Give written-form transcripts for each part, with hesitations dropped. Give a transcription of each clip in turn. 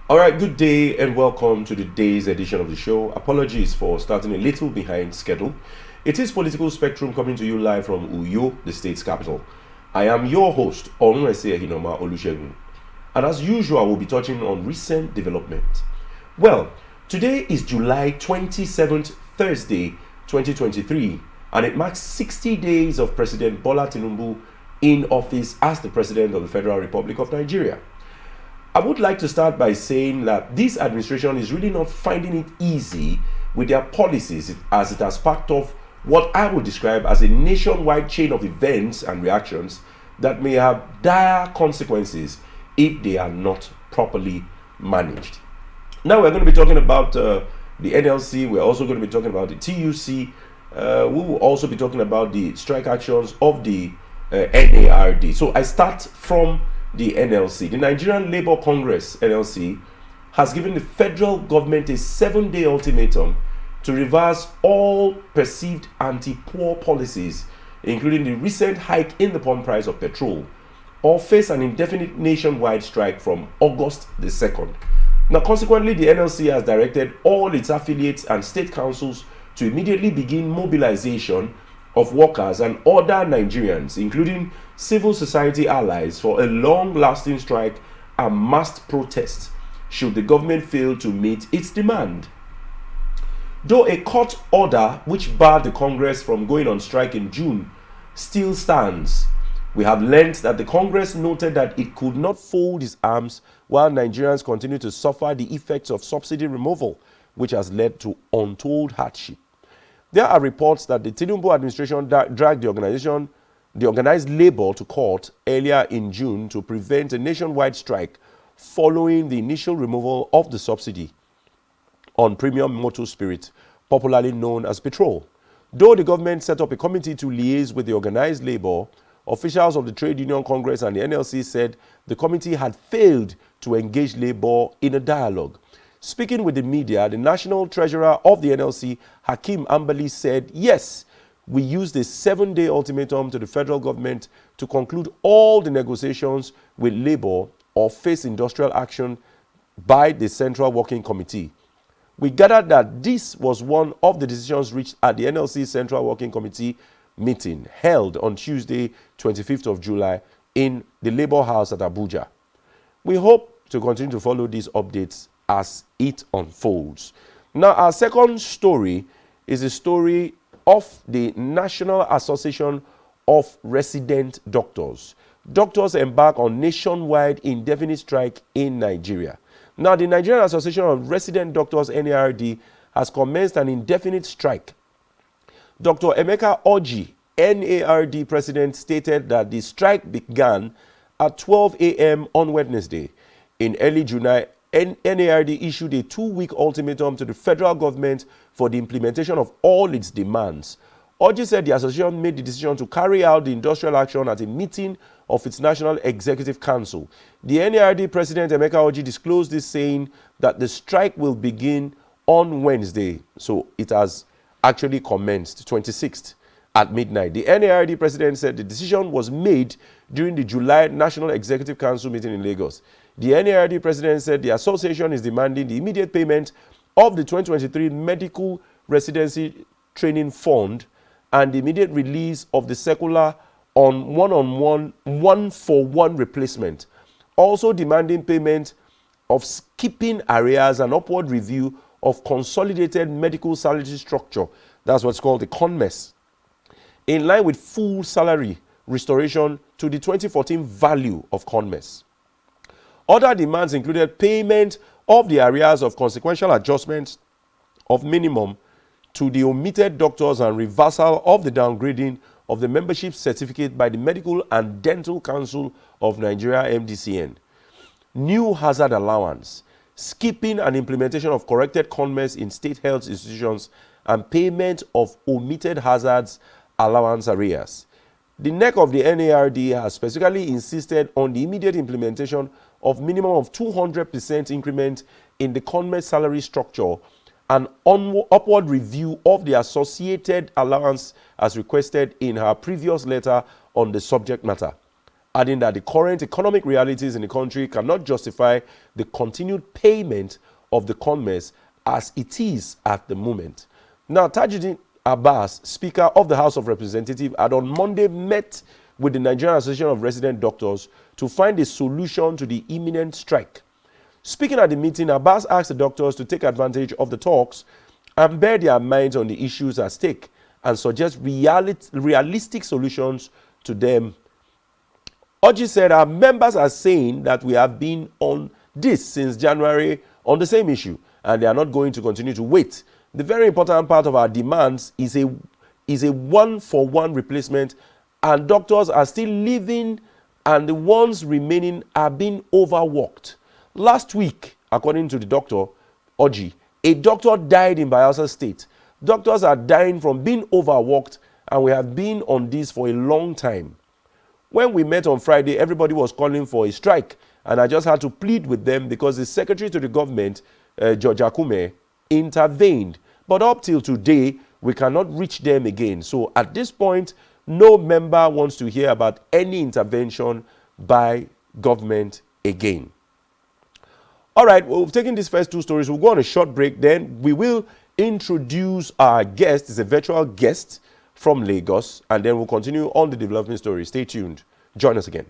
All right, good day and welcome to the day's edition of the show. Apologies for starting a little behind schedule. It is Political Spectrum coming to you live from Uyo, the state's capital. I am your host, Onwese Hinoma Olusegun. And as usual, we'll be touching on recent development. Well, today is July 27th, Thursday, 2023, and it marks 60 days of President Bola Tinubu in office as the President of the Federal Republic of Nigeria. I would like to start by saying that this administration is really not finding it easy with their policies as it has sparked off what I would describe as a nationwide chain of events and reactions that may have dire consequences if they are not properly managed. Now we're going to be talking about the NLC, we're also going to be talking about the TUC, we will also be talking about the strike actions of the NARD. So I start from the NLC. The Nigerian Labour Congress, NLC, has given the federal government a 7-day ultimatum to reverse all perceived anti-poor policies, including the recent hike in the pump price of petrol, or face an indefinite nationwide strike from August the 2nd. Now, consequently, the NLC has directed all its affiliates and state councils to immediately begin mobilization of workers and other Nigerians, including civil society allies, for a long-lasting strike and mass protest should the government fail to meet its demand. Though a court order which barred the Congress from going on strike in June still stands, we have learned that the Congress noted that it could not fold its arms while Nigerians continue to suffer the effects of subsidy removal, which has led to untold hardship. There are reports that the Tinubu administration dragged the organized labor to court earlier in June to prevent a nationwide strike following the initial removal of the subsidy on premium motor spirit, popularly known as petrol. Though the government set up a committee to liaise with the organized labor, officials of the Trade Union Congress and the NLC said the committee had failed to engage labor in a dialogue. Speaking with the media, the national treasurer of the NLC, Hakeem Ambali, said, yes, we used a 7-day ultimatum to the federal government to conclude all the negotiations with labor or face industrial action by the Central Working Committee. We gathered that this was one of the decisions reached at the NLC Central Working Committee meeting held on Tuesday, 25th of July in the Labour House at Abuja. We hope to continue to follow these updates as it unfolds. Now, our second story is a story of the National Association of Resident Doctors. Doctors embark on nationwide indefinite strike in Nigeria. Now, the Nigerian Association of Resident Doctors, NARD, has commenced an indefinite strike. Dr. Emeka Orji, NARD president, stated that the strike began at 12 a.m. on Wednesday. In early July, NARD issued a 2-week ultimatum to the federal government for the implementation of all its demands. Orji said the association made the decision to carry out the industrial action at a meeting of its National Executive Council. The NARD president, Emeka Orji, disclosed this, saying that the strike will begin on Wednesday. So it has actually commenced, 26th at midnight. The NARD president said the decision was made during the July National Executive Council meeting in Lagos. The NARD president said the association is demanding the immediate payment of the 2023 Medical Residency Training Fund and the immediate release of the circular on one-for-one replacement. Also demanding payment of skipping arrears and upward review of consolidated medical salary structure. That's what's called the CONMES, in line with full salary restoration to the 2014 value of CONMES. Other demands included payment of the arrears of consequential adjustments of minimum to the omitted doctors and reversal of the downgrading of the membership certificate by the Medical and Dental Council of Nigeria, MDCN. New hazard allowance, skipping and implementation of corrected CONMES in state health institutions, and payment of omitted hazards allowance arrears. The NEC of the NARD has specifically insisted on the immediate implementation of minimum of 200% increment in the CONMES salary structure and upward review of the associated allowance as requested in her previous letter on the subject matter. adding that the current economic realities in the country cannot justify the continued payment of the conmess as it is at the moment. Now, Tajuddin Abbas, Speaker of the House of Representatives, had on Monday met with the Nigerian Association of Resident Doctors to find a solution to the imminent strike. Speaking at the meeting, Abbas asked the doctors to take advantage of the talks and bear their minds on the issues at stake and suggest realistic solutions to them. Oji said, our members are saying that we have been on this since January on the same issue, and they are not going to continue to wait. The very important part of our demands is a one-for-one replacement, and doctors are still leaving, and the ones remaining are being overworked. Last week, according to the doctor, Oji, a doctor died in Bayelsa State. Doctors are dying from being overworked, and we have been on this for a long time. When we met on Friday, everybody was calling for a strike, and I just had to plead with them because the secretary to the government, George Akume, intervened. But up till today, we cannot reach them again. So at this point, no member wants to hear about any intervention by government again. All right, well, we've taken these first two stories. We'll go on a short break. Then we will introduce our guest. It's a virtual guest from Lagos. And then we'll continue on the development story. Stay tuned. Join us again.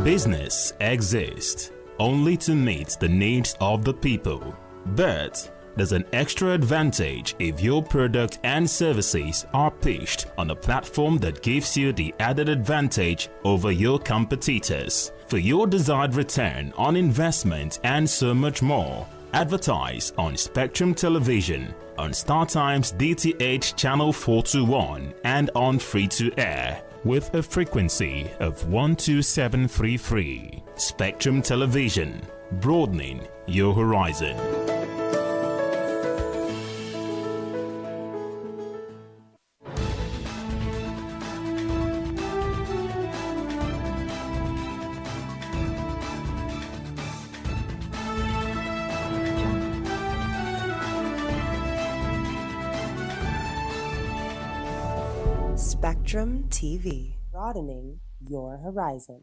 Business exists only to meet the needs of the people, but there's an extra advantage if your product and services are pitched on a platform that gives you the added advantage over your competitors. For your desired return on investment and so much more, advertise on Spectrum Television, on StarTime's DTH Channel 421 and on free-to-air with a frequency of 12733. Spectrum Television, broadening your horizon. Spectrum TV, broadening your horizon.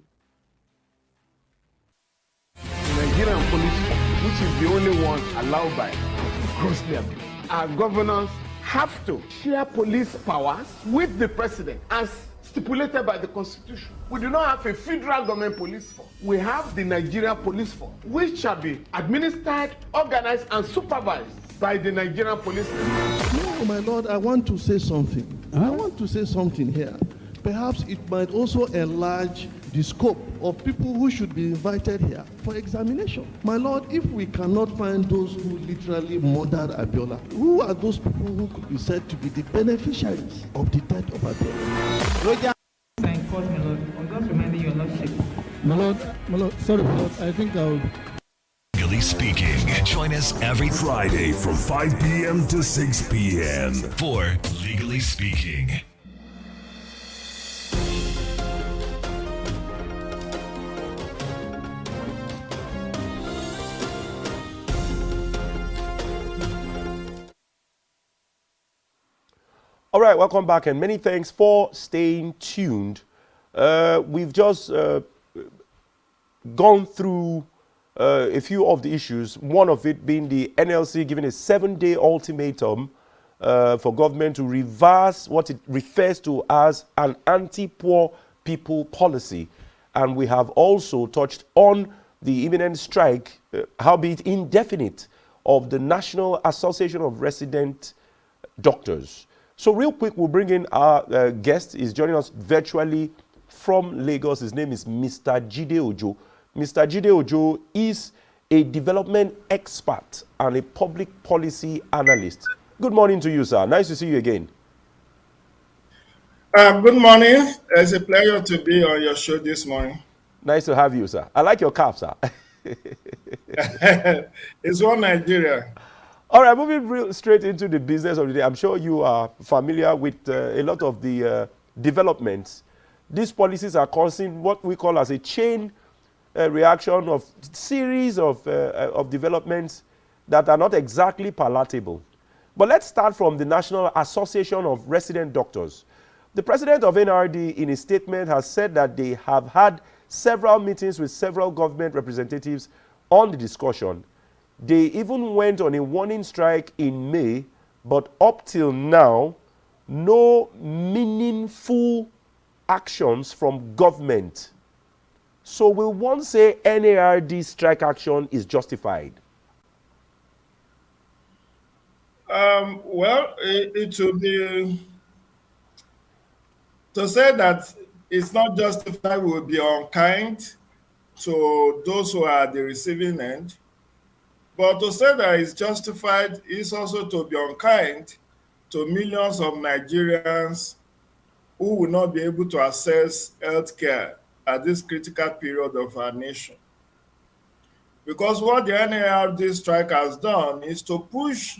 Nigerian police, which is the only one allowed by grossly abused. Our governors have to share police powers with the president as stipulated by the constitution. We do not have a federal government police force. We have the Nigerian police force, which shall be administered, organized, and supervised by the Nigerian police. No, my lord, I want to say something. I want to say something here. Perhaps it might also enlarge the scope of people who should be invited here for examination. My lord, if we cannot find those who literally murdered Abiola, who are those people who could be said to be the beneficiaries of the death of Abiola? Roger, in court, my lord. I'm just reminding your lordship. My lord, sorry, my lord, I think I'll... Legally Speaking. Join us every Friday from 5 p.m. to 6 p.m. for Legally Speaking. All right, welcome back, and many thanks for staying tuned. We've just gone through a few of the issues, one of it being the NLC giving a 7-day ultimatum for government to reverse what it refers to as an anti-poor people policy. And we have also touched on the imminent strike, howbeit indefinite, of the National Association of Resident Doctors. So real quick, we'll bring in our guest. He's joining us virtually from Lagos. His name is Mr. Jide Ojo. Mr. Jide Ojo is a development expert and a public policy analyst. Good morning to you, sir. Nice to see you again. Good morning. It's a pleasure to be on your show this morning. Nice to have you, sir. I like your cap, sir. It's one Nigeria. All right, moving straight into the business of the day. I'm sure you are familiar with a lot of the developments. These policies are causing what we call as a chain reaction of series of developments that are not exactly palatable. But let's start from the National Association of Resident Doctors. The president of NRD, in a statement, has said that they have had several meetings with several government representatives on the discussion. They even went on a warning strike in May, but up till now, no meaningful actions from government. So will one say NARD strike action is justified? Well, it would be to say that it's not justified would be unkind to those who are at the receiving end. But to say that it's justified is also to be unkind to millions of Nigerians who will not be able to access healthcare at this critical period of our nation. Because what the NARD strike has done is to push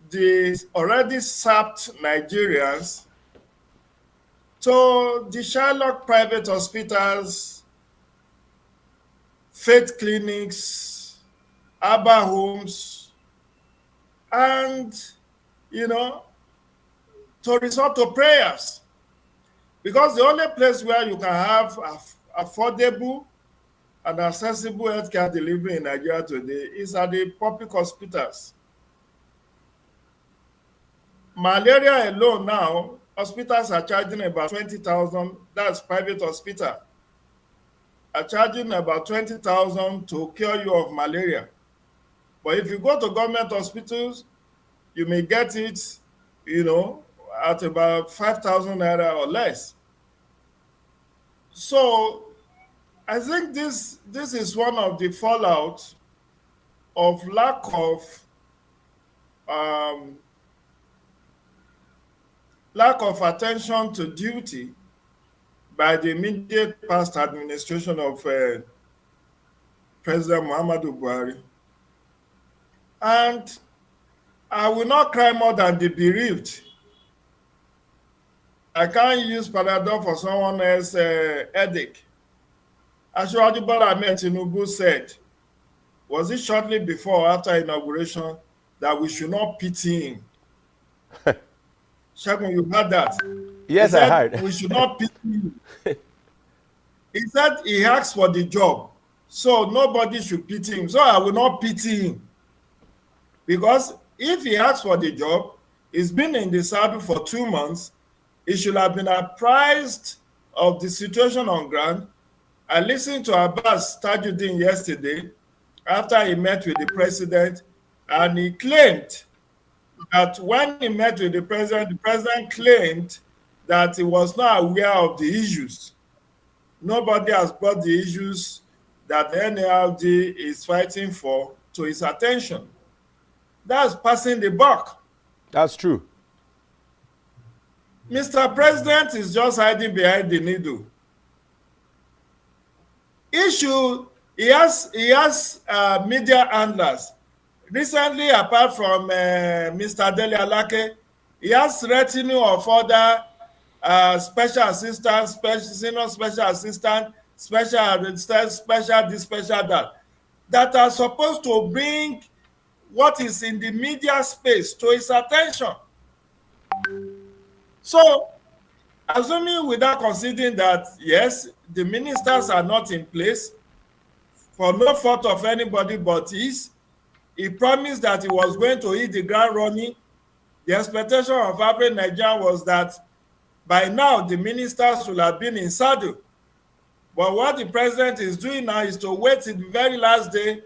the already sapped Nigerians to the Shylock private hospitals, faith clinics, Abba homes, and, to resort to prayers. Because the only place where you can have affordable and accessible healthcare delivery in Nigeria today is at the public hospitals. Malaria alone now, hospitals are charging about 20,000, that's private hospital, are charging about 20,000 to cure you of malaria. But if you go to government hospitals, you may get it, at about 5,000 naira or less. So I think this is one of the fallout of lack of attention to duty by the immediate past administration of President Muhammadu Buhari. And I will not cry more than the bereaved. I can't use Panadol for someone else's headache. Asiwaju Bola Ahmed Tinubu said, was it shortly before or after inauguration, that we should not pity him? Shagun, you heard that? Yes, I heard. We should not pity him. He said he asked for the job, so nobody should pity him. So I will not pity him. Because if he asked for the job, he's been in the saddle for 2 months, he should have been apprised of the situation on ground. I listened to Abbas Tajuddin yesterday after he met with the president, and he claimed that when he met with the president claimed that he was not aware of the issues. Nobody has brought the issues that the NLD is fighting for to his attention. That's passing the buck. That's true. Mr. President is just hiding behind the needle. He has media handlers. Recently, apart from Mr. Dele Alake, he has retinue of other special assistants, senior special assistant, special this, special that are supposed to bring what is in the media space to his attention. So, assuming without considering that, yes, the ministers are not in place for no fault of anybody but his, he promised that he was going to hit the ground running. The expectation of average Nigerian was that by now the ministers will have been in saddle. But what the president is doing now is to wait till the very last day,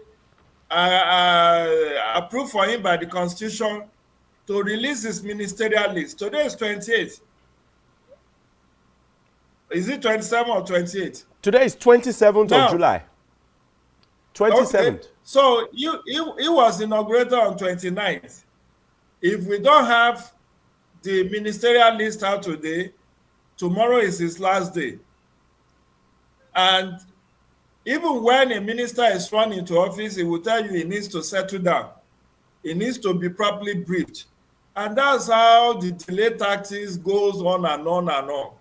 approved for him by the Constitution, to release his ministerial list. Today is 28. Is it 27 or 28? Today is 27th of July. 27th. Okay. So he was inaugurated on 29th. If we don't have the ministerial list out today, tomorrow is his last day. And Even when a minister is sworn into office, he will tell you he needs to settle down. He needs to be properly briefed. And that's how the delay tactics goes on and on and on.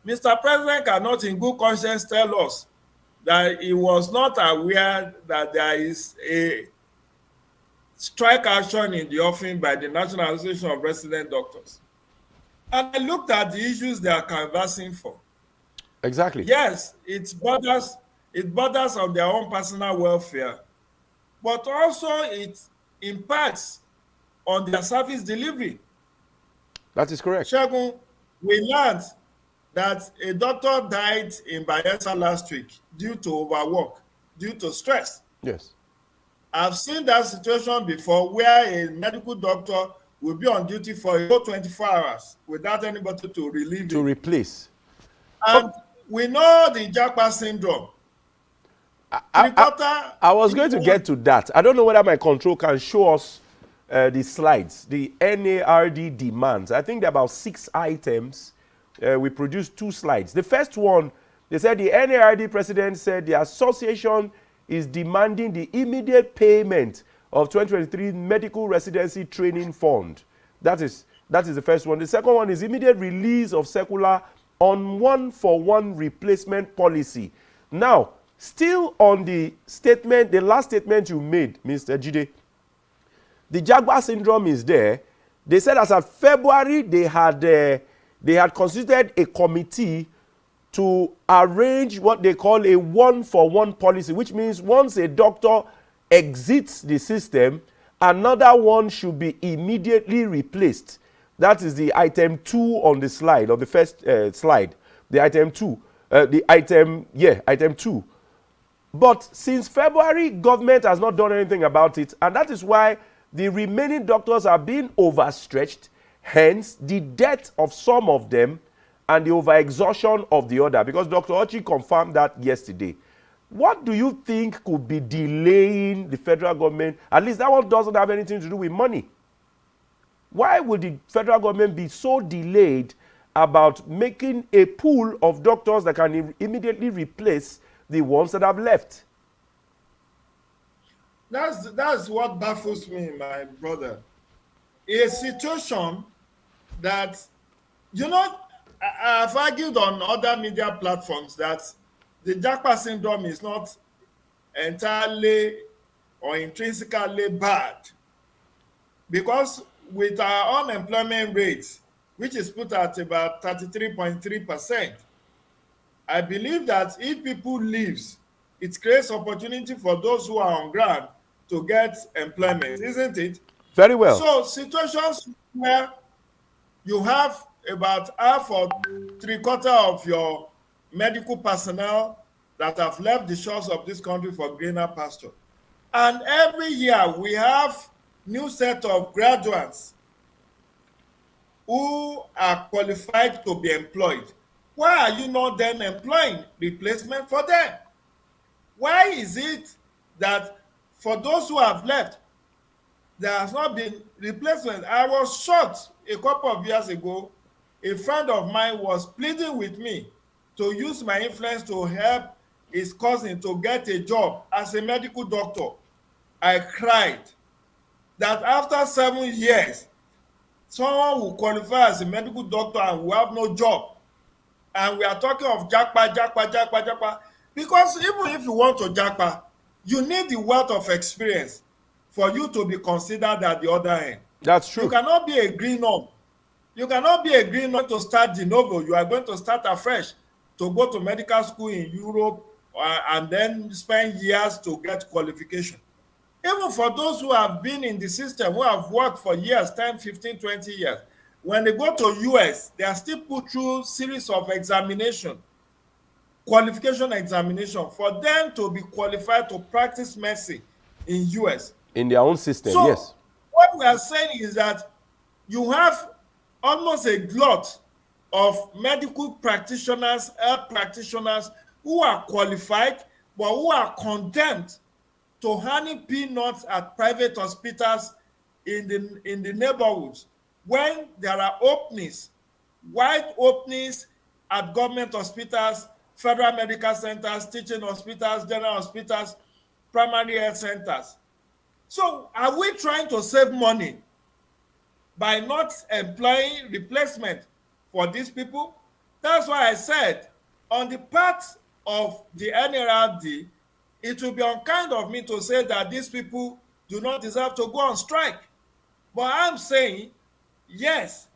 Mr. President cannot in good conscience tell us that he was not aware that there is a strike action in the offing by the National Association of Resident Doctors. And I looked at the issues they are canvassing for. Exactly. Yes, it borders on their own personal welfare, but also it impacts on their service delivery. That is correct. Shagun, we learned that a doctor died in Bayelsa last week due to overwork, due to stress. Yes. I've seen that situation before where a medical doctor will be on duty for a whole 24 hours without anybody to relieve him. To replace. And we know the Japa syndrome. I was going to get to that. I don't know whether my control can show us the slides, the NARD demands. I think there are about 6 items. We produced 2 slides. The first one, they said the NARD president said the association is demanding the immediate payment of 2023 medical residency training fund. That is the first one. The second one is immediate release of circular on 1-for-1 replacement policy. Now, still on the statement, the last statement you made, Mr. Jide, the Jaguar syndrome is there. They said as of February, they had constituted a committee to arrange what they call a 1-for-1 policy, which means once a doctor exits the system, another one should be immediately replaced. That is the item 2 on the slide, on the first slide. The item 2. Item 2. But since February, government has not done anything about it, and that is why the remaining doctors are being overstretched, hence the death of some of them and the overexhaustion of the other, because Dr. Ochi confirmed that yesterday. What do you think could be delaying the federal government? At least that one doesn't have anything to do with money. Why would the federal government be so delayed about making a pool of doctors that can immediately replace the ones that have left? That's what baffles me, my brother. A situation that, I've argued on other media platforms that the Japa syndrome is not entirely or intrinsically bad, because with our unemployment rate, which is put at about 33.3%, I believe that if people leave, it creates opportunity for those who are on ground to get employment, isn't it? Very well. So situations where you have about half or 3/4 of your medical personnel that have left the shores of this country for greener pasture. And every year we have new set of graduates who are qualified to be employed. Why are you not then employing replacement for them? Why is it that for those who have left, there has not been replacement? I was shocked a couple of years ago. A friend of mine was pleading with me to use my influence to help his cousin to get a job as a medical doctor. I cried that after 7 years, someone will qualify as a medical doctor and will have no job. And we are talking of japa. Because even if you want to japa, you need the wealth of experience for you to be considered at the other end. That's true. You cannot be a green-up. You cannot be a green-up to start de novo. You are going to start afresh to go to medical school in Europe and then spend years to get qualification. Even for those who have been in the system, who have worked for years, 10, 15, 20 years, when they go to US, they are still put through series of examination, qualification examination, for them to be qualified to practice medicine in US. In their own system, so, yes. What we are saying is that you have almost a glut of medical practitioners, health practitioners who are qualified, but who are condemned to honey peanuts at private hospitals in the neighborhoods when there are openings, wide openings at government hospitals federal medical centers, teaching hospitals, general hospitals, primary health centers. So are we trying to save money by not employing replacement for these people? That's why I said, on the part of the NLRD, it will be unkind of me to say that these people do not deserve to go on strike. But I'm saying, yes,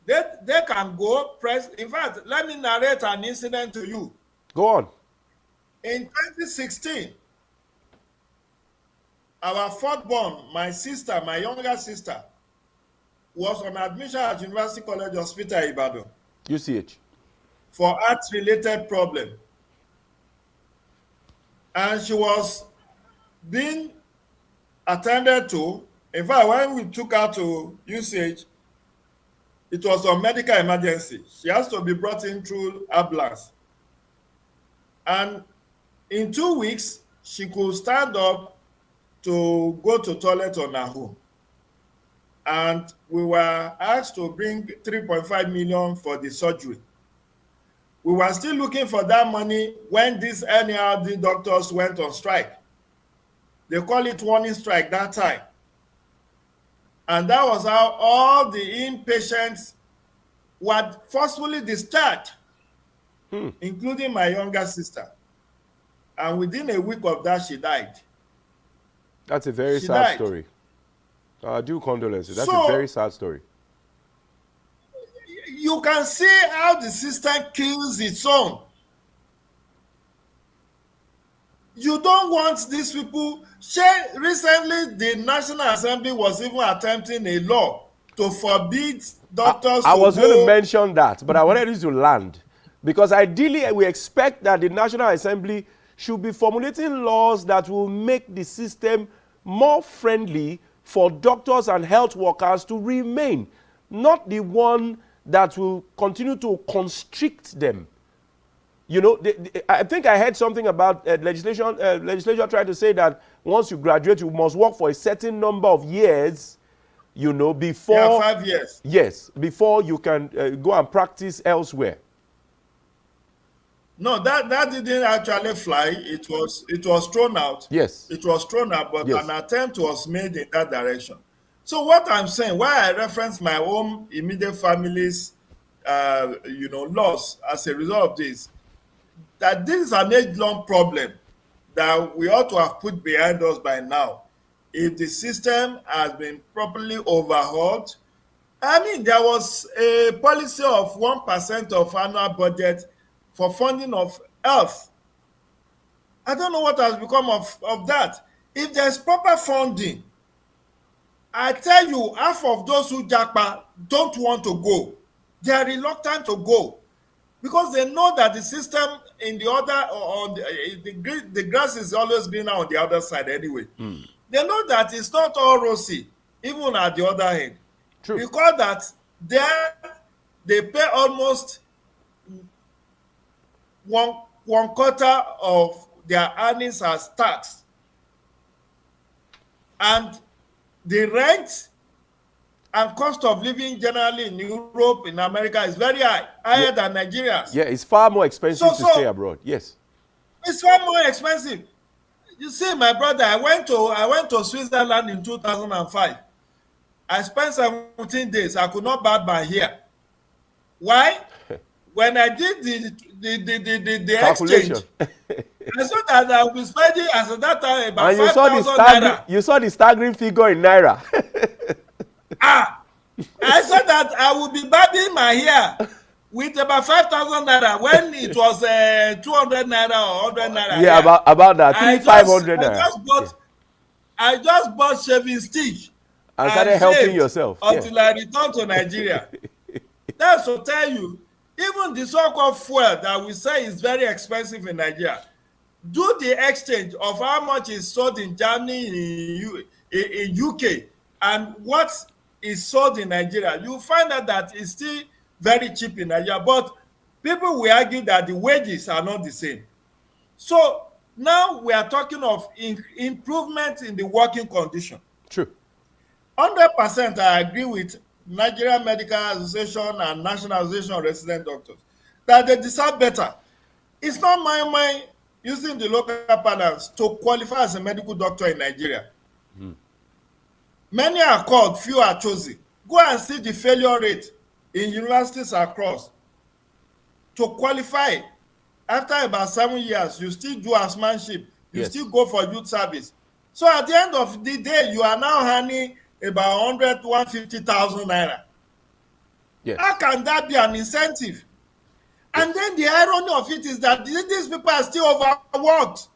they can go press. In fact, let me narrate an incident to you. Go on. In 2016, our fourth born, my sister, my younger sister, was on admission at University College Hospital Ibadan. UCH. For heart-related problem. And she was being attended to. In fact, when we took her to UCH, it was a medical emergency. She has to be brought in through ambulance. And in 2 weeks, she could stand up to go to toilet on her own. And we were asked to bring 3.5 million for the surgery. We were still looking for that money when these NLRD doctors went on strike. They call it warning strike that time. And that was how all the inpatients were forcefully discharged, including my younger sister. And within a week of that, she died. That's a very sad story. I do condolences. That's a very sad story. You can see how the system kills its own. You don't want these people. Recently, the National Assembly was even attempting a law to forbid doctors I was going to mention that, but I wanted you to land. Because ideally, we expect that the National Assembly should be formulating laws that will make the system more friendly for doctors and health workers to remain, not the one that will continue to constrict them. You know, I think I heard something about legislature trying to say that once you graduate, you must work for a certain number of years, you know, before... Yeah, 5 years. Yes, before you can go and practice elsewhere. No, that didn't actually fly. It was thrown out. Yes. It was thrown out, but yes. An attempt was made in that direction. So what I'm saying, why I reference my own immediate family's, loss as a result of this, that this is an age-long problem that we ought to have put behind us by now. If the system has been properly overhauled, I mean, there was a policy of 1% of annual budget for funding of health. I don't know what has become of that. If there's proper funding, I tell you, half of those who japa don't want to go. They are reluctant to go because they know that the system in the other, the grass is always greener on the other side anyway. They know that it's not all rosy, even at the other end. True. Because that they pay almost one quarter of their earnings as tax. And the rent and cost of living generally in Europe, in America, is very higher than Nigeria's. Yeah, it's far more expensive to stay abroad. Yes. It's far more expensive. You see, my brother, I went to Switzerland in 2005. I spent 17 days. I could not bat my hair. Why? When I did the exchange, I saw that I was spending as at that time about 5,000 naira. You saw the staggering figure in naira. I saw that I would be bathing my hair with about 5,000 naira when it was 200 naira or 100 naira. Yeah, about that. 500 naira. I just bought shaving stick and started helping yourself until I returned to Nigeria. That's to tell you, even the so-called fuel that we say is very expensive in Nigeria, do the exchange of how much is sold in Germany, in UK, and what is sold in Nigeria, you find out that it's still very cheap in Nigeria. But people will argue that the wages are not the same. So now we are talking of improvement in the working condition. True. 100% I agree with Nigerian Medical Association and National Association of Resident Doctors that they deserve better. It's not my using the local parlance to qualify as a medical doctor in Nigeria. Many are called, few are chosen. Go and see the failure rate in universities across. To qualify, after about 7 years, you still do housemanship, you Yes. still go for youth service. So at the end of the day, you are now earning about 100 to 150,000 naira. Yes. How can that be an incentive? And then the irony of it is that these people are still overworked.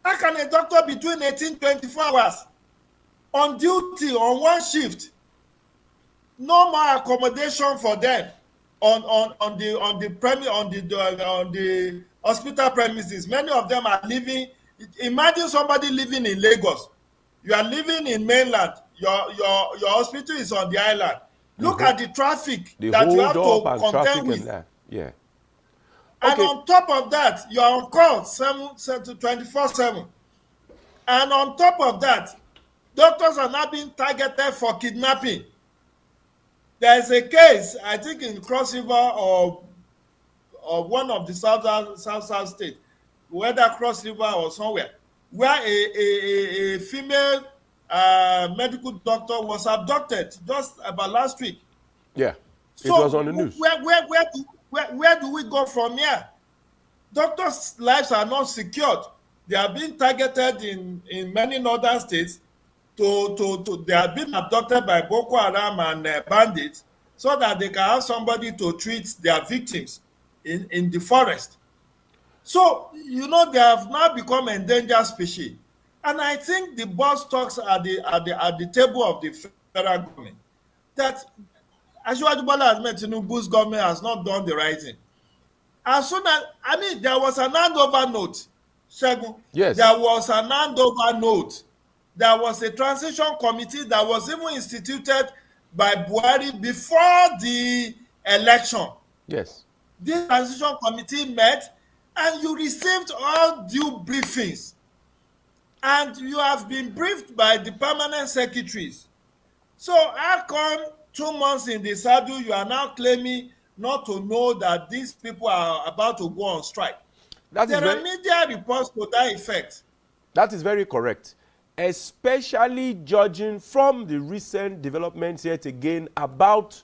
How can a doctor be doing 18, 24 hours on duty on one shift? No more accommodation for them on the hospital premises. Many of them are living. Imagine somebody living in Lagos. You are living in mainland. Your hospital is on the island. Look at the traffic The that you hold have up to and contend traffic with. and that. Yeah. And Okay. on top of that, you are on call 24/7. And on top of that, doctors are now being targeted for kidnapping. There is a case, I think in Cross River or one of the south states, whether Cross River or somewhere, where a female medical doctor was abducted just about last week. Yeah. It So was on the news. where do we go from here? Doctors' lives are not secured. They are being targeted in many northern states. They have been abducted by Boko Haram and bandits so that they can have somebody to treat their victims in the forest. So, they have now become endangered species. And I think the boss talks at the table of the federal government that Asiwaju Bola Ahmed Tinubu's government has not done the right thing. As soon as, there was an handover note, Segun. Yes. There was an handover note. There was a transition committee that was even instituted by Buhari before the election. Yes. This transition committee met and you received all due briefings. And you have been briefed by the permanent secretaries. So how come 2 months in the saddle, you are now claiming not to know that these people are about to go on strike? There are media reports to that effect. That is very correct, especially judging from the recent developments yet again about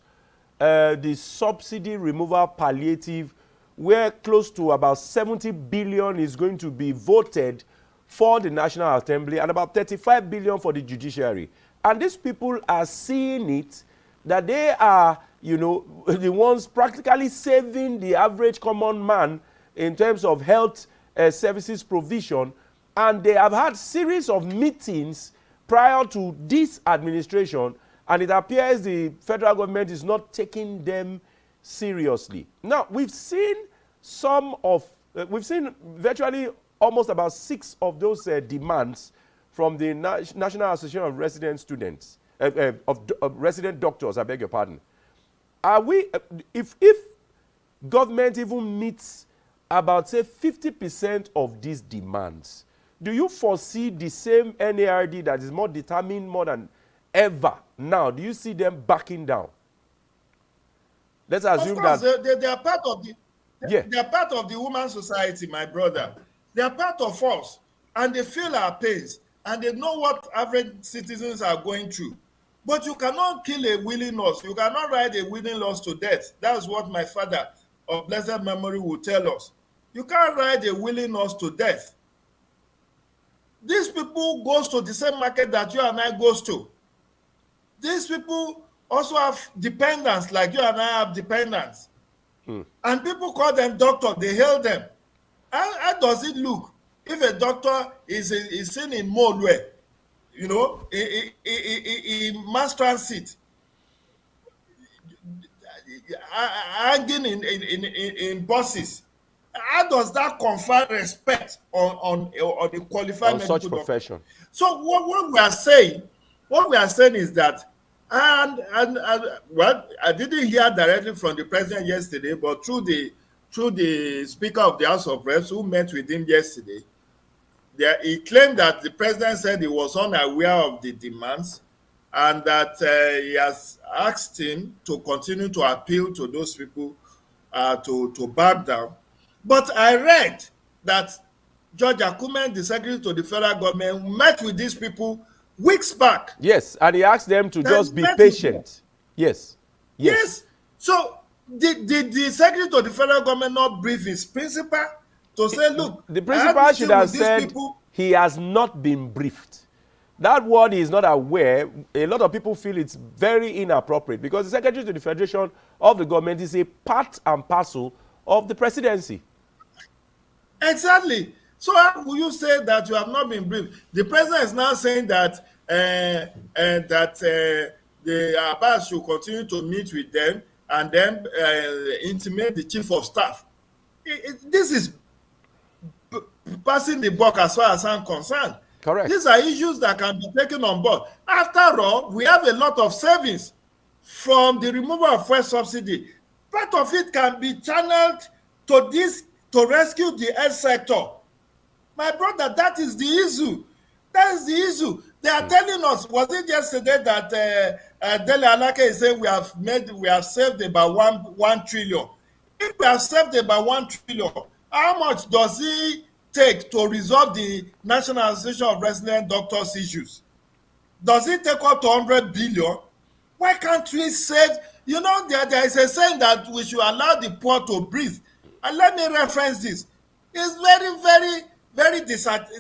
the subsidy removal palliative, where close to about 70 billion is going to be voted for the National Assembly and about 35 billion for the judiciary. And these people are seeing it that they are, the ones practically saving the average common man in terms of health services provision. And they have had series of meetings prior to this administration, and it appears the federal government is not taking them seriously. Now, we've seen we've seen virtually almost about 6 of those demands from the National Association of Resident Students, of resident doctors, I beg your pardon. Are we, if government even meets about, say, 50% of these demands, do you foresee the same NARD that is more determined more than ever now? Do you see them backing down? Let's assume of course, that they are part of the they are part of the woman society, my brother. They are part of us, and they feel our pains, and they know what average citizens are going through. But you cannot kill a willing horse. You cannot ride a willing horse to death. That's what my father of blessed memory will tell us. You can't ride a willing horse to death. These people goes to the same market that you and I goes to. These people also have dependents like you and I have dependents. And people call them doctor, they hail them. How does it look if a doctor is seen in Molwe, in mass transit, hanging in buses? How does that confer respect on a qualified medical such profession? Doctor? So what we are saying is that, and well, I didn't hear directly from the president yesterday, but through the Speaker of the House of Reps who met with him yesterday, he claimed that the president said he was unaware of the demands and that he has asked him to continue to appeal to those people to back down. But I read that George Akumen, the secretary to the federal government, met with these people weeks back. Yes, and he asked them to just be patient. Yes. Yes. So did the secretary to the federal government not brief his principal to say, look, the principal should have said he has not been briefed. That word is not aware. A lot of people feel it's very inappropriate because the secretary to the federation of the government is a part and parcel of the presidency. Exactly. So how will you say that you have not been briefed? The president is now saying that the Abbas should continue to meet with them and then intimate the chief of staff. This is passing the buck as far as I'm concerned. Correct. These are issues that can be taken on board. After all, we have a lot of savings from the removal of fuel subsidy. Part of it can be channeled to this to rescue the health sector. My brother, that is the issue. That is the issue. They are telling us, was it yesterday that Dele Alake is saying we have saved about 1 trillion. If we have saved about 1 trillion, how much does it take to resolve the National Association of Resident Doctors issues? Does it take up to 100 billion? Why can't we save? You know, there is a saying that we should allow the poor to breathe. And let me reference this. It's very, very, very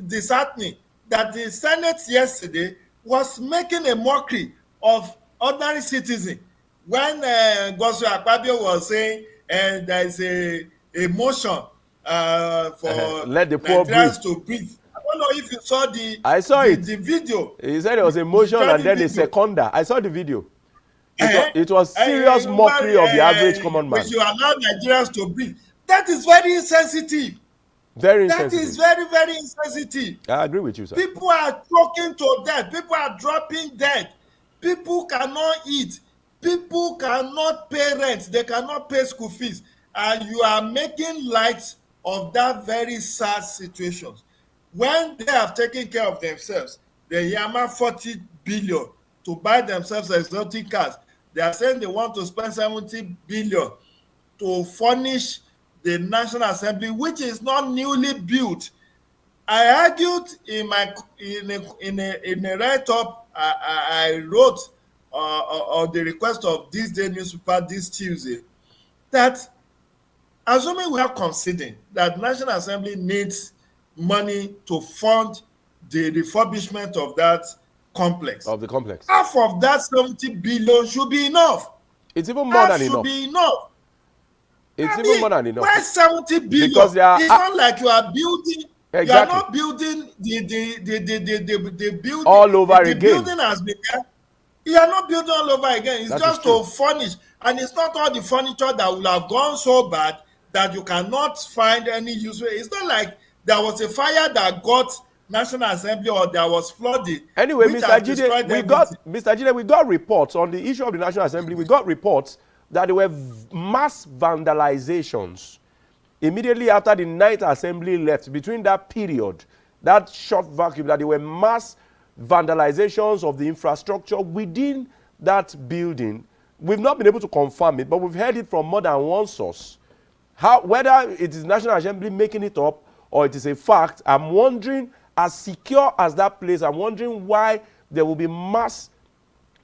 disheartening that the Senate yesterday was making a mockery of ordinary citizens when Gosu Akpabio was saying there is a motion for let the poor Nigerians to breathe. I don't know if you saw the video. He said there was a motion and then a seconder. I saw the video. It was serious mockery of the average common man. We should allow Nigerians to breathe. That is very insensitive. Very insensitive. That is very, very insensitive. I agree with you, sir. People are choking to death. People are dropping dead. People cannot eat. People cannot pay rent. They cannot pay school fees. And you are making light of that very sad situation. When they have taken care of themselves, they yammer 40 billion to buy themselves exotic cars. They are saying they want to spend 70 billion to furnish the National Assembly, which is not newly built. I argued in a write-up I wrote on the request of this day newspaper this Tuesday that assuming we are considering that National Assembly needs money to fund the refurbishment of that complex. Of the complex. Half of that 70 billion should be enough. It's even more than enough. Should be enough. It's even more than enough. Why 70 billion? Because they are, it's not like you are building. Exactly. You are not building the building. All over the again. The building has been there. You are not building all over again. It's just to furnish. And it's not all the furniture that will have gone so bad that you cannot find any use. It's not like there was a fire that got National Assembly or there was flooding. Anyway, Mr. Jide, we got reports on the issue of the National Assembly. We got reports that there were mass vandalizations immediately after the night assembly left. Between that period, that short vacuum, that there were mass vandalizations of the infrastructure within that building. We've not been able to confirm it, but we've heard it from more than one source. Whether it is National Assembly making it up or it is a fact, I'm wondering, as secure as that place, I'm wondering why there will be mass,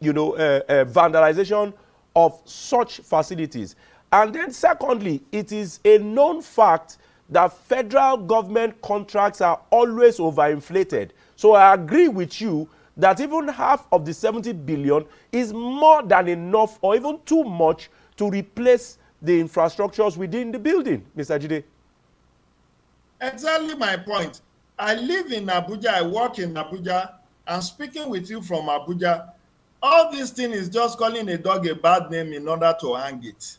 vandalization of such facilities. And then secondly, it is a known fact that federal government contracts are always overinflated. So I agree with you that even half of the 70 billion is more than enough or even too much to replace the infrastructures within the building, Mr. Jide. Exactly my point. I live in Abuja, I work in Abuja. I'm speaking with you from Abuja. All this thing is just calling a dog a bad name in order to hang it.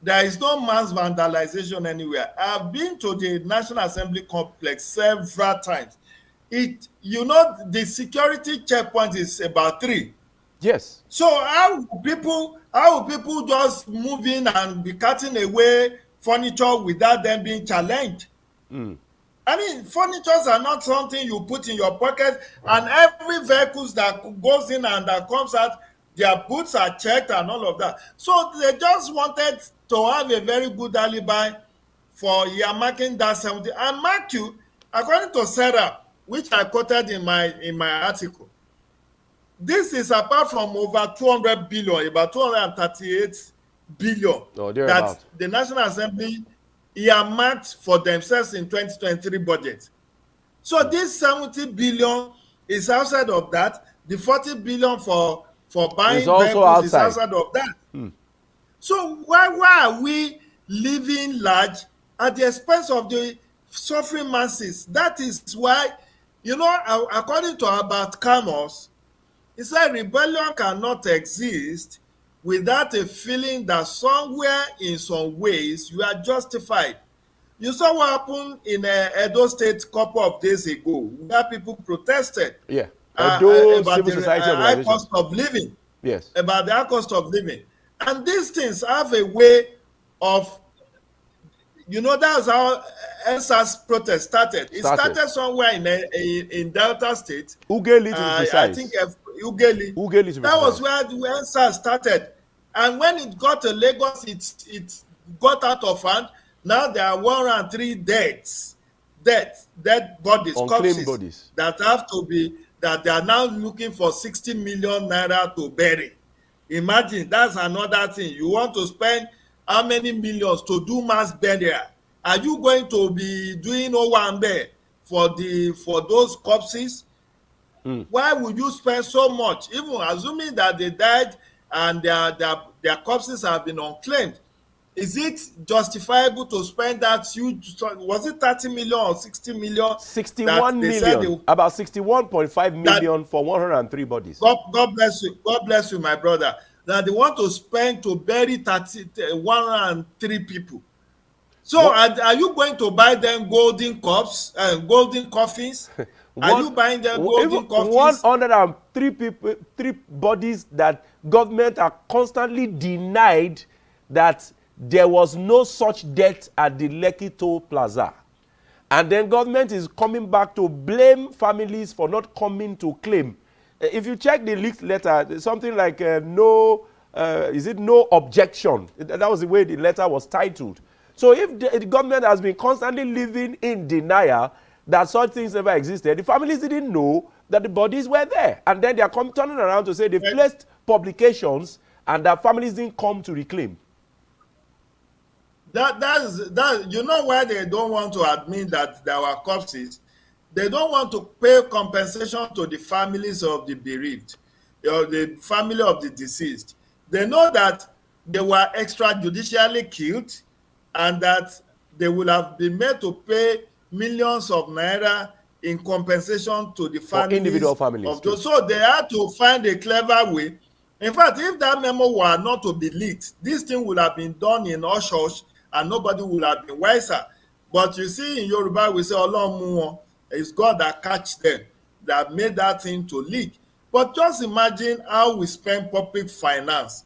There is no mass vandalization anywhere. I've been to the National Assembly complex several times. The security checkpoint is about 3. Yes. So how will people just move in and be cutting away furniture without them being challenged? I mean, furnitures are not something you put in your pocket, and every vehicle that goes in and that comes out, their boots are checked and all of that. So they just wanted to have a very good alibi for earmarking that 70. And mark you, according to Sarah, which I quoted in my article, this is apart from over 200 billion, about 238 billion that the National Assembly earmarked for themselves in 2023 budget. So this 70 billion is outside of that. The 40 billion for buying vehicles is outside of that. So why are we living large at the expense of the suffering masses? That is why, according to Albert Camus, he said rebellion cannot exist without a feeling that somewhere in some ways you are justified. You saw what happened in Edo State a couple of days ago, where people protested about the high cost of living. Yes. About the high cost of living. And these things have a way of, that's how NSAS protest started. It started somewhere in Delta State. Ughelli, to be precise. I think Ughelli. That was where the NSAS started. And when it got to Lagos, it got out of hand. Now there are 103 dead bodies, corpses bodies that have to be, that they are now looking for 60 million naira to bury. Imagine, that's another thing. You want to spend how many millions to do mass burial? Are you going to be doing Owambe for those corpses? Why would you spend so much, even assuming that they died and their corpses have been unclaimed? Is it justifiable to spend that huge? Was it 30 million or 60 million? 61 million. About 61.5 million for 103 bodies. God bless you. God bless you, my brother. That they want to spend to bury 103 people. So are you going to buy them golden cups and golden coffins? Are you buying them golden coffins? 103 bodies that government are constantly denied that there was no such death at the Lekki Toll Plaza. And then government is coming back to blame families for not coming to claim. If you check the leaked letter, something like no objection. That was the way the letter was titled. So if the government has been constantly living in denial that such things never existed, the families didn't know that the bodies were there. And then they are turning around to say they placed publications and that families didn't come to reclaim. That you know why they don't want to admit that there were corpses? They don't want to pay compensation to the families of the bereaved, or the family of the deceased. They know that they were extrajudicially killed and that they will have been made to pay millions of naira in compensation to the families, individual families of those. So they had to find a clever way. In fact, if that memo were not to be leaked, this thing would have been done in hush and nobody would have been wiser. But you see, in Yoruba, we say, Olorun, it's God that catch them, that made that thing to leak. But just imagine how we spend public finance,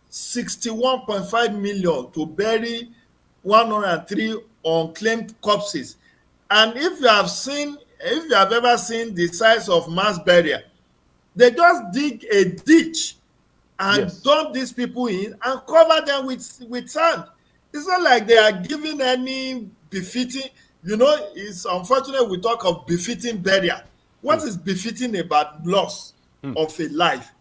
61.5 million to bury 103 unclaimed corpses. And if you have ever seen the size of mass burial, they just dig a ditch and dump these people in and cover them with sand. It's not like they are giving any befitting, it's unfortunate we talk of befitting burial. What is befitting about loss of a life?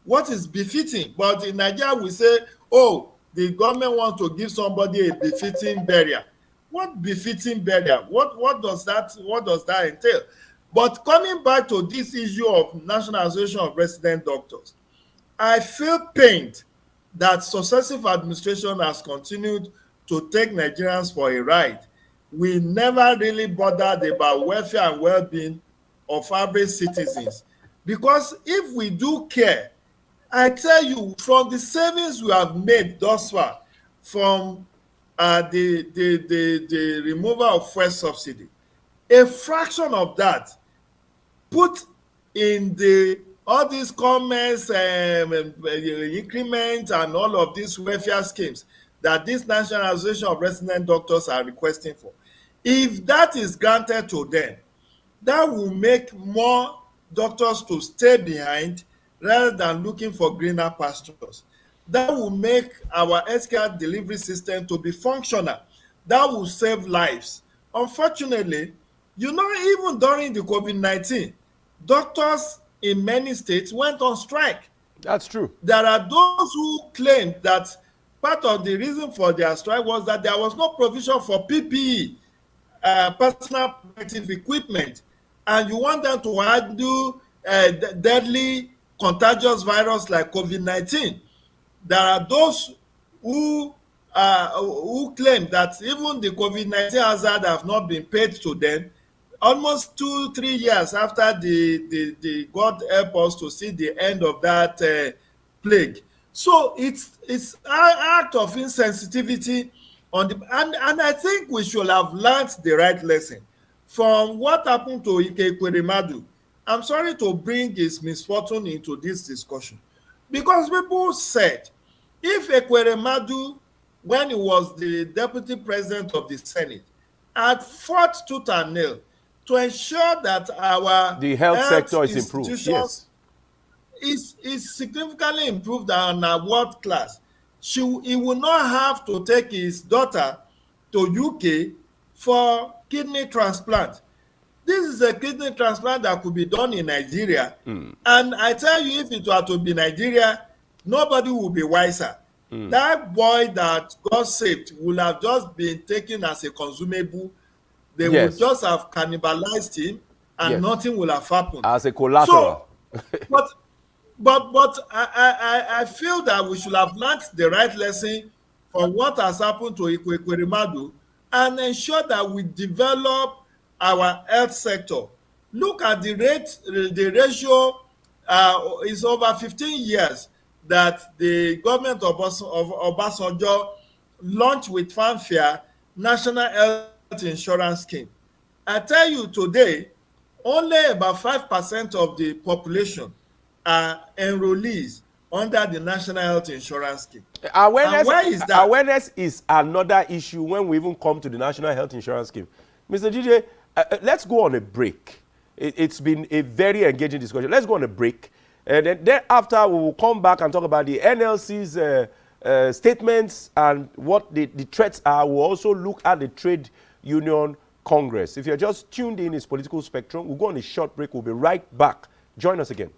What is befitting? But in Nigeria, we say, the government wants to give somebody a befitting burial. What befitting burial? What does that entail? But coming back to this issue of National Association of Resident Doctors, I feel pained that successive administration has continued to take Nigerians for a ride. We never really bothered about welfare and well-being of average citizens. Because if we do care, I tell you, from the savings we have made thus far, from the removal of fuel subsidy, a fraction of that put in all these comments, increments, and all of these welfare schemes that this National Association of Resident Doctors are requesting for. If that is granted to them, that will make more doctors to stay behind rather than looking for greener pastures. That will make our healthcare delivery system to be functional. that will save lives. Unfortunately, even during the COVID-19, doctors in many states went on strike. That's true. There are those who claim that part of the reason for their strike was that there was no provision for PPE, personal protective equipment, and you want them to handle deadly contagious virus like COVID-19. There are those who claim that even the COVID-19 hazard have not been paid to them almost 2-3 years after the God help us to see the end of that plague. So it's an act of insensitivity and I think we should have learned the right lesson from what happened to Ike Ekweremadu. I'm sorry to bring his misfortune into this discussion because people said if Ekweremadu, when he was the deputy president of the Senate, had fought tooth and nail to ensure that the health sector is improved, yes, is significantly improved and are world class, he will not have to take his daughter to UK for kidney transplant. This is a kidney transplant that could be done in Nigeria. And I tell you, if it were to be Nigeria, nobody will be wiser. That boy that God saved will have just been taken as a consumable. They would just have cannibalized him and nothing will have happened. As a collateral. So, but I feel that we should have learned the right lesson from what has happened to Ekweremadu and ensure that we develop our health sector. Look at the ratio is over 15 years that the government of Obasanjo launched with fanfare National Health Insurance Scheme. I tell you today, only about 5% of the population are enrollees under the National Health Insurance Scheme. Awareness, why is that? Awareness is another issue when we even come to the National Health Insurance Scheme. Mr. DJ, let's go on a break. It's been a very engaging discussion. Let's go on a break. And then thereafter, we will come back and talk about the NLC's statements and what the threats are. We'll also look at the Trade Union Congress. If you're just tuned in, it's Political Spectrum. We'll go on a short break. We'll be right back. Join us again.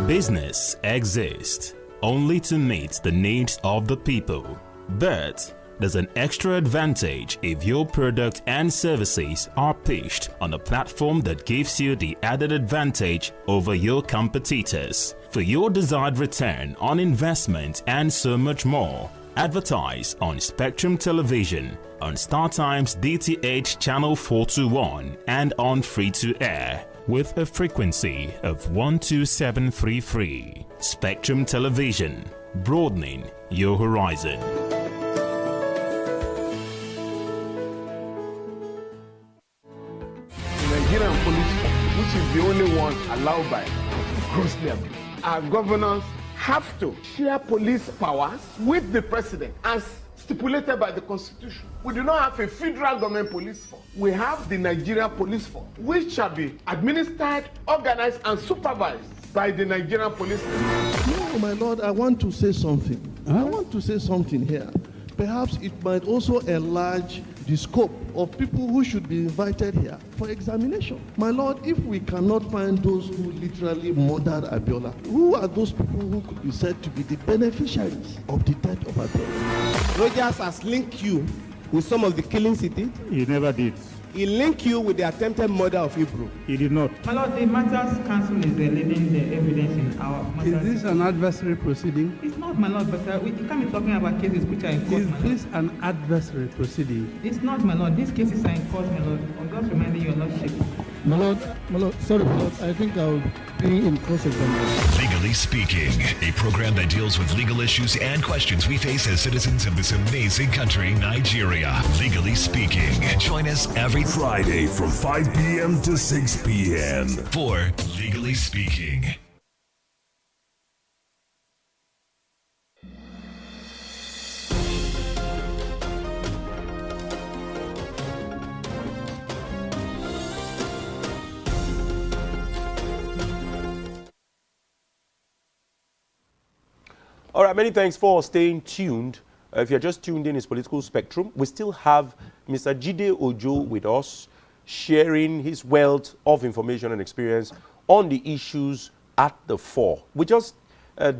Business exists only to meet the needs of the people, but there's an extra advantage if your product and services are pitched on a platform that gives you the added advantage over your competitors. For your desired return on investment and so much more, advertise on Spectrum Television, on StarTime's DTH Channel 421 and on free-to-air with a frequency of 12733. Spectrum Television, broadening your horizon. The Nigerian police force, which is the only one allowed by grossly abuse. Our governors have to share police powers with the president as stipulated by the Constitution. We do not have a federal government police force. We have the Nigerian police force, which shall be administered, organized, and supervised by the Nigerian police force. No, my Lord, I want to say something. I want to say something here. Perhaps it might also enlarge the scope of people who should be invited here for examination. My Lord, if we cannot find those who literally murdered Abiola, who are those people who could be said to be the beneficiaries of the death of Abiola? Rogers has linked you with some of the killings he did. He never did. He linked you with the attempted murder of Hebrew. He did not. My Lord, the Matters Council is leading the evidence in our matters. Is this an adversary proceeding? It's not, my Lord, but you can't be talking about cases which are in court, Is my this Lord. an adversary proceeding? It's not, my Lord. These cases are in court, my Lord. I'm just reminding your Lordship. My Lord, sorry, my Lord, I think I'll be in cross-examination. Legally Speaking, a program that deals with legal issues and questions we face as citizens of this amazing country, Nigeria. Legally Speaking. Join us every Friday from 5 p.m. to 6 p.m. for Legally Speaking. All right, many thanks for staying tuned. If you're just tuned in, it's Political Spectrum. We still have Mr. Jide Ojo with us, sharing his wealth of information and experience on the issues at the fore. We just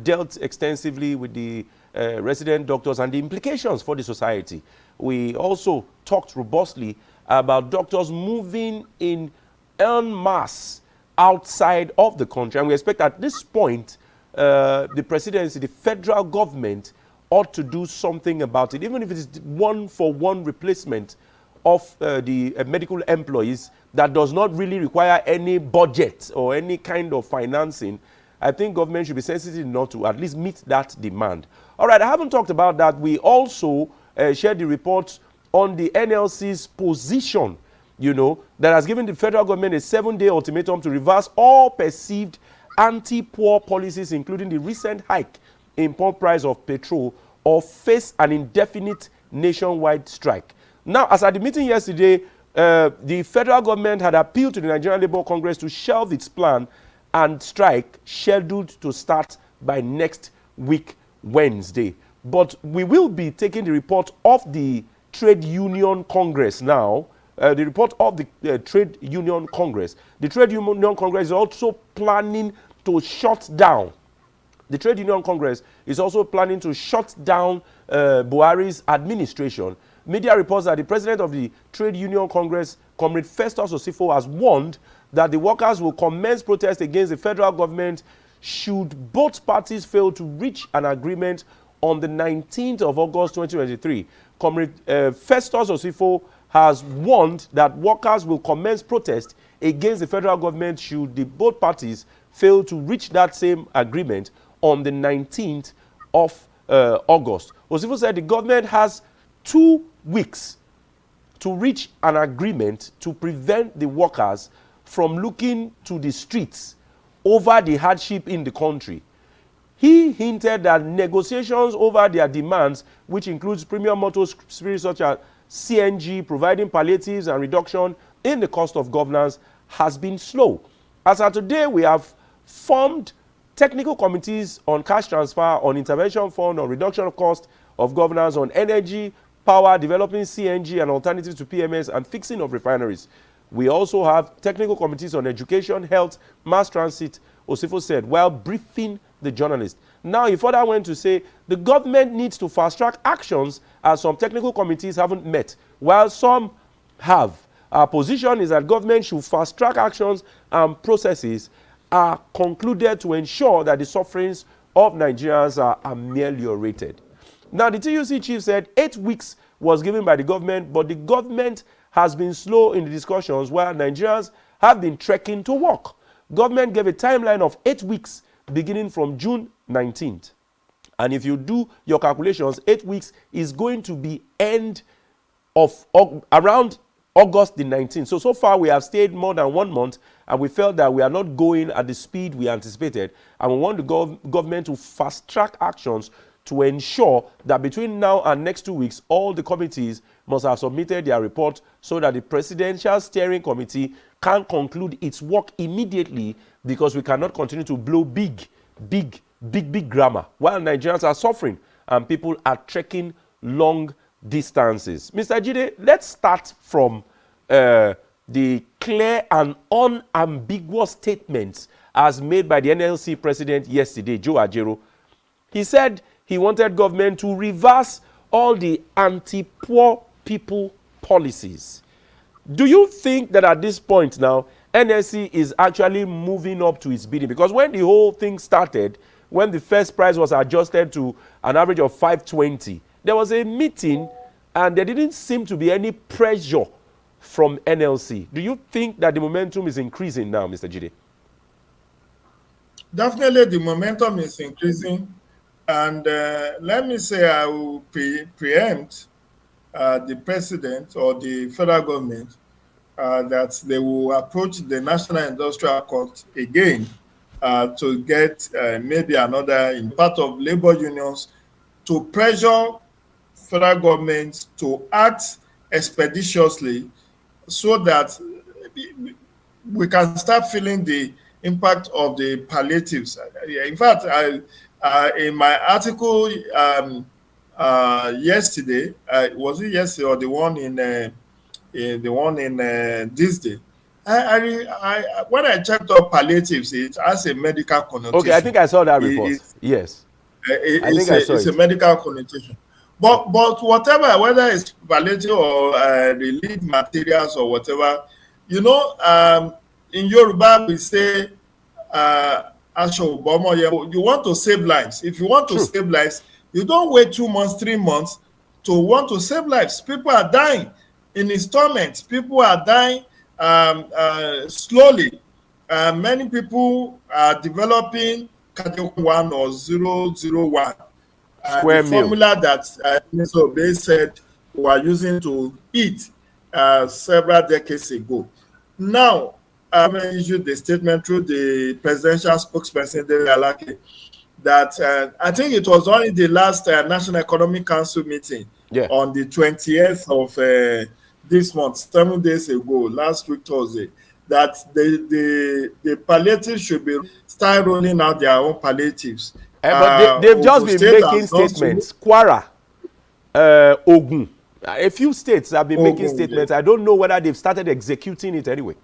dealt extensively with the resident doctors and the implications for the society. We also talked robustly about doctors moving in en masse outside of the country. And we expect at this point, the presidency, the federal government, ought to do something about it, even if it is one-for-one replacement of the medical employees that does not really require any budget or any kind of financing. I think government should be sensitive enough to at least meet that demand. All right, I haven't talked about that. We also shared the report on the NLC's position, that has given the federal government a 7-day ultimatum to reverse all perceived anti-poor policies, including the recent hike in pump price of petrol, or face an indefinite nationwide strike. Now, as at the meeting yesterday, the federal government had appealed to the Nigerian Labour Congress to shelve its plan and strike scheduled to start by next week, Wednesday. But we will be taking the report of the Trade Union Congress now. The report of the Trade Union Congress. The Trade Union Congress is also planning to shut down. The Trade Union Congress is also planning to shut down Buhari's administration. Media reports that the president of the Trade Union Congress, Comrade Festus Osifo, has warned that the workers will commence protest against the federal government should both parties fail to reach an agreement on the 19th of August 2023. Comrade Festus Osifo has warned that workers will commence protest against the federal government should both parties fail to reach that same agreement on the 19th of August. Osifo said the government has 2 weeks to reach an agreement to prevent the workers from looking to the streets over the hardship in the country. He hinted that negotiations over their demands, which includes premium motor spirits such as CNG, providing palliatives and reduction in the cost of governance, has been slow. As of today, we have formed technical committees on cash transfer, on intervention fund, on reduction of cost of governance, on energy, power, developing CNG and alternatives to PMS, and fixing of refineries. We also have technical committees on education, health, mass transit, Osifo said, while briefing the journalist. Now, he further went to say the government needs to fast-track actions as some technical committees haven't met, while some have. Our position is that government should fast-track actions and processes are concluded to ensure that the sufferings of Nigerians are ameliorated. Now, the TUC chief said 8 weeks was given by the government, but the government has been slow in the discussions while Nigerians have been trekking to work. Government gave a timeline of 8 weeks beginning from June 19th. And if you do your calculations, 8 weeks is going to be end of around August the 19th. So far we have stayed more than 1 month, and we felt that we are not going at the speed we anticipated. And we want the government to fast-track actions to ensure that between now and next 2 weeks, all the committees must have submitted their report so that the Presidential Steering Committee can conclude its work immediately, because we cannot continue to blow big grammar while Nigerians are suffering and people are trekking long distances. Mr. Jide, let's start from the clear and unambiguous statements as made by the NLC president yesterday, Joe Ajero. He said he wanted government to reverse all the anti-poor people policies. Do you think that at this point now, NLC is actually moving up to its bidding? Because when the whole thing started, when the first price was adjusted to an average of 520, there was a meeting and there didn't seem to be any pressure from NLC. Do you think that the momentum is increasing now, Mr. Jide? Definitely the momentum is increasing. And let me say I will preempt the president or the federal government that they will approach the National Industrial Court again to get maybe another in part of labor unions to pressure federal government to act expeditiously so that we can start feeling the impact of the palliatives. In fact, in my article yesterday, was it yesterday or the one in this day? When I checked up palliatives, it has a medical connotation. Okay, I think I saw that report. Yes, I think I saw it. It's a medical connotation. But whatever, whether it's palliative or relief materials or whatever, you know, in Yoruba we say, you want to save lives. If you want to save lives, you don't wait 2 months, 3 months to want to save lives. People are dying in installments. People are dying slowly. Many people are developing cardiac 1 or 001. The formula that so they said we are using to eat several decades ago. Now, I issued the statement through the presidential spokesperson, Dele Alake, that I think it was only the last National Economic Council meeting on the 20th of this month, 7 days ago, last week Thursday, that the palliatives should be start rolling out their own palliatives. But they've just been making statements. Kwara, Ogun, a few states have been making statements. I don't know whether they've started executing it anyway.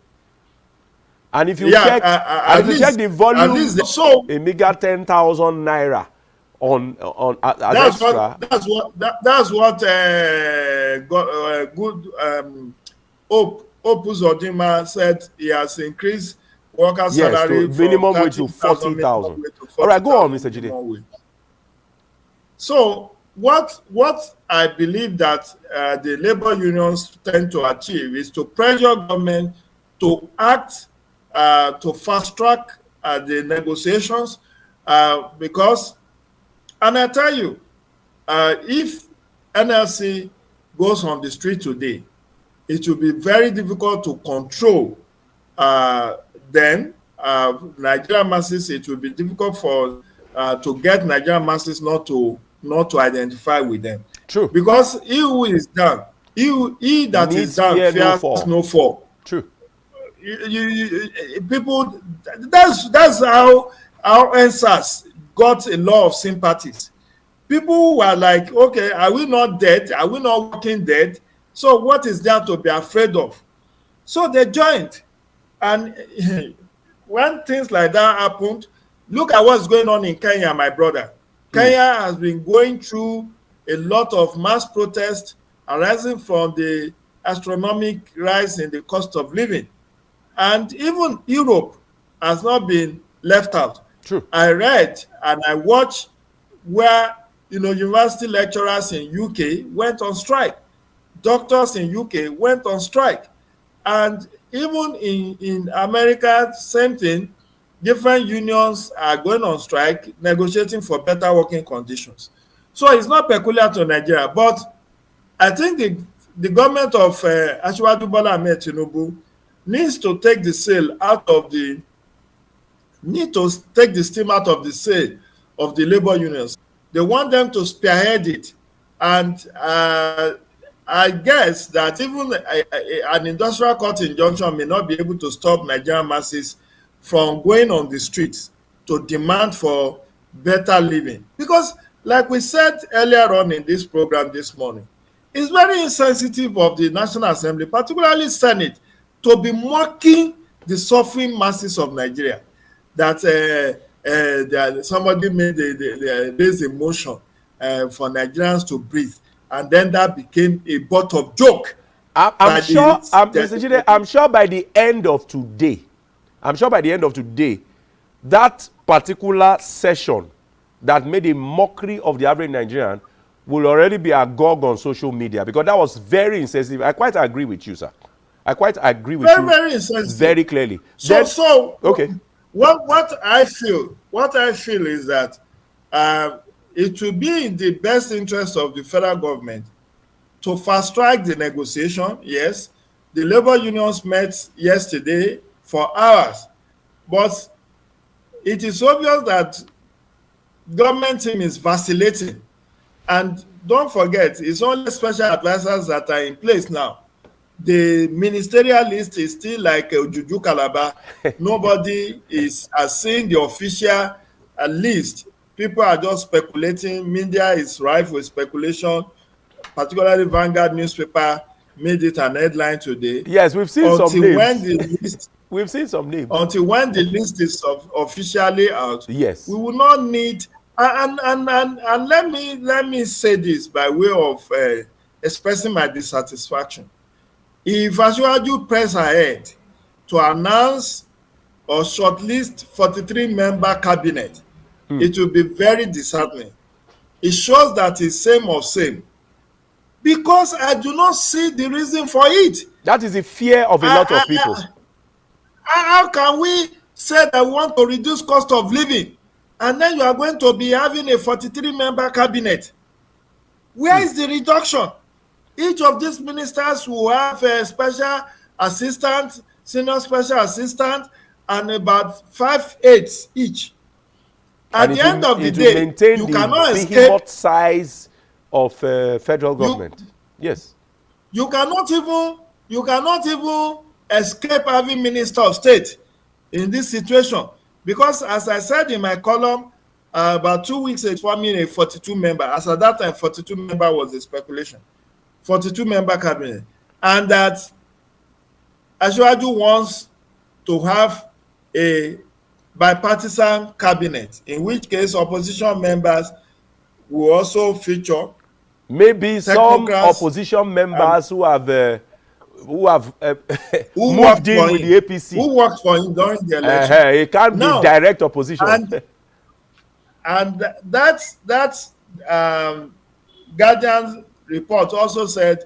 And if you check, check the volume, a meager 10,000 naira on that's extra. That's what good Opus Odima said. He has increased workers' salary to minimum wage to 40,000. All right, go on, Mr. Jide. So what I believe that the labor unions tend to achieve is to pressure government to act to fast track the negotiations because, and I tell you, if NLC goes on the street today, it will be very difficult to control then Nigerian masses. It will be difficult for to get Nigerian masses not to identify with them. True. Because he who is down, he that is down fears no fall. True. People, that's how our ancestors got a lot of sympathies. People were like, okay, are we not dead? Are we not walking dead? So what is there to be afraid of? So they joined. And when things like that happened, look at what's going on in Kenya, my brother. Kenya has been going through a lot of mass protests arising from the astronomical rise in the cost of living. And even Europe has not been left out. True. I read and I watched where university lecturers in UK went on strike. Doctors in UK went on strike. And even in America, same thing. Different unions are going on strike, negotiating for better working conditions. So it's not peculiar to Nigeria. But I think the government of Asiwaju Bola Ahmed Tinubu needs to take the steam out of the sail of the labor unions. They want them to spearhead it. And I guess that even an industrial court injunction may not be able to stop Nigerian masses from going on the streets to demand for better living. Because, like we said earlier on in this program this morning, it's very insensitive of the National Assembly, particularly Senate, to be mocking the suffering masses of Nigeria. That somebody made raised a motion for Nigerians to breathe, and then that became a butt of joke. I'm sure by the end of today, that particular session that made a mockery of the average Nigerian will already be agog on social media, because that was very insensitive. I quite agree with you, sir. I quite agree with you very insensitive. Very clearly. Okay. What I feel is that it will be in the best interest of the federal government to fast track the negotiation. Yes, the labor unions met yesterday for hours, but it is obvious that government team is vacillating. And don't forget, it's only special advisors that are in place now. The ministerial list is still like a Juju Calabar. Nobody has seen the official list. people are just speculating. Media is rife with speculation. Particularly Vanguard newspaper made it an headline today. Yes, we've seen some names. When the list, we've seen some names. Until when the list is officially out, yes, we will not need. And let me say this by way of expressing my dissatisfaction. If Asiwaju press ahead to announce or shortlist 43-member cabinet, it will be very disheartening. It shows that it's same of same. Because I do not see the reason for it. That is the fear of a lot of people. How can we say that we want to reduce cost of living, and then you are going to be having a 43-member cabinet? Where is the reduction? Each of these ministers will have a special assistant, senior special assistant, and about 5 aides each. At the end of the day, you cannot escape size of federal government. Yes. You cannot even escape having Minister of State in this situation, because as I said in my column about 2 weeks ago, forming a 42-member, as at that time 42-member was the speculation, 42-member cabinet, and that Asiwaju wants to have a bipartisan cabinet, in which case opposition members will also feature. Maybe some opposition members who have moved in with the APC. Who worked for him during the election. It can't be direct opposition. And that's Guardian report also said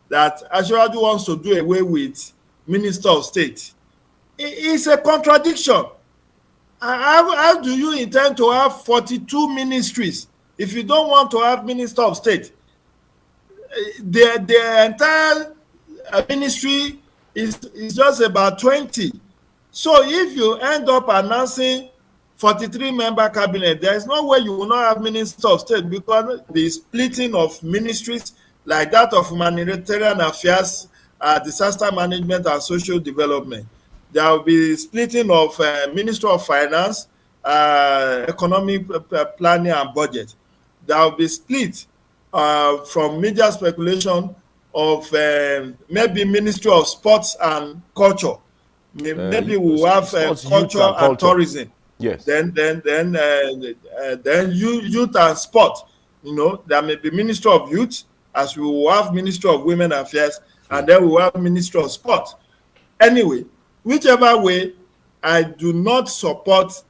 that Asiwaju wants to do away with Minister of State. It's a contradiction. How do you intend to have 42 ministries if you don't want to have Minister of State? The entire ministry is just about 20. So if you end up announcing 43-member cabinet, there is no way you will not have Minister of State, because the splitting of ministries like that of humanitarian affairs, disaster management and social development, there will be splitting of Minister of Finance, economic planning and budget. There will be split from media speculation of maybe Ministry of Sports and Culture. Maybe we will have culture and tourism. Yes. Then youth and sport. There may be Ministry of Youth, as we will have Ministry of Women Affairs, and then we will have Ministry of Sport. Anyway, whichever way, I do not support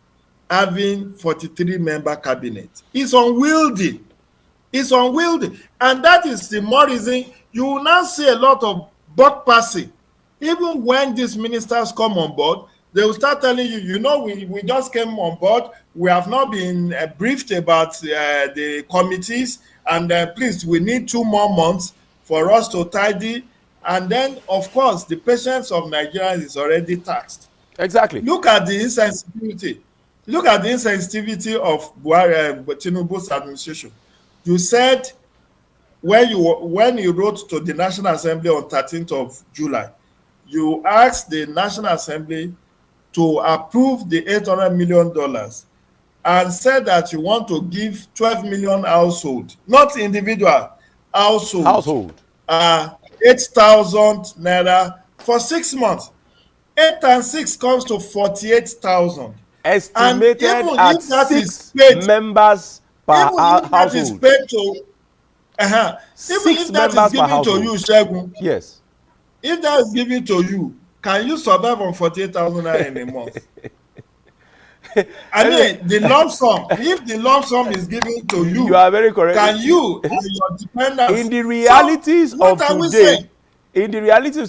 having 43-member cabinet. It's unwieldy. It's unwieldy. And that is the more reason you will now see a lot of buck passing. Even when these ministers come on board, they will start telling you, we just came on board. We have not been briefed about the committees. And please, we need 2 more months for us to tidy. And then, of course, the patience of Nigerians is already taxed. Exactly. Look at the insensitivity. Look at the insensitivity of Tinubu's administration. You said when you wrote to the National Assembly on 13th of July, you asked the National Assembly to approve the $800 million and said that you want to give 12 million household, not individual, household. 8,000 naira for 6 months. 8 and 6 comes to 48,000. Estimated at 6 members per household. That is paid to, even if that is given to you, Shegun. Yes. If that is given to you, can you survive on 48,000 naira in a month? I mean, the lump sum. If the lump sum is given to you, you are very correct. Can you and your dependents? In the realities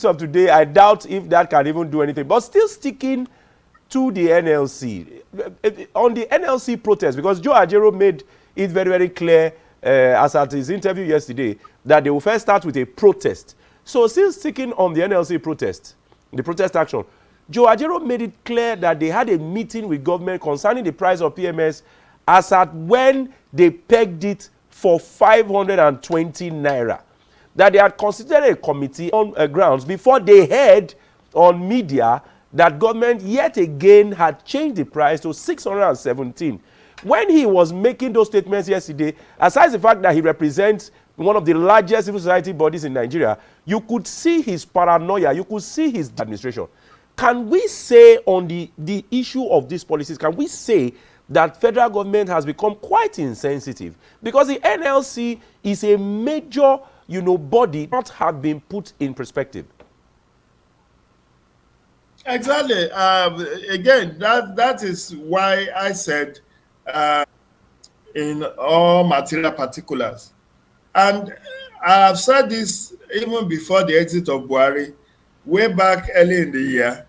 of today, I doubt if that can even do anything. But still sticking to the NLC, on the NLC protest, because Joe Ajero made it very, very clear as at his interview yesterday that they will first start with a protest. So still sticking on the NLC protest, the protest action, Joe Ajero made it clear that they had a meeting with government concerning the price of PMS as at when they pegged it for 520 naira. That they had considered a committee on grounds before they heard on media that government yet again had changed the price to 617. when he was making those statements yesterday, aside the fact that he represents one of the largest civil society bodies in Nigeria, you could see his paranoia, you could see his administration. Can we say on the issue of these policies, can we say that federal government has become quite insensitive? Because the NLC is a major, body not have been put in perspective. Exactly. Again, that is why I said in all material particulars. And I have said this even before the exit of Buhari, way back early in the year.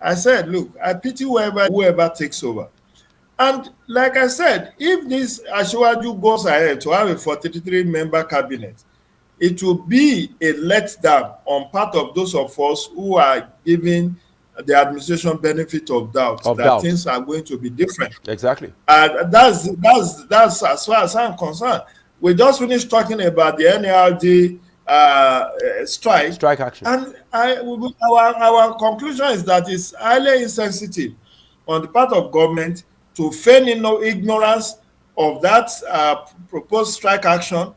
I said, look, I pity whoever takes over. And like I said, if this Asiwaju goes ahead to have a 43-member cabinet, it will be a letdown on part of those of us who are giving the administration benefit of doubt that things are going to be different. Exactly. That's as far as I'm concerned. We just finished talking about the NLD strike action, and our conclusion is that it's highly insensitive on the part of government to feign ignorance of that proposed strike action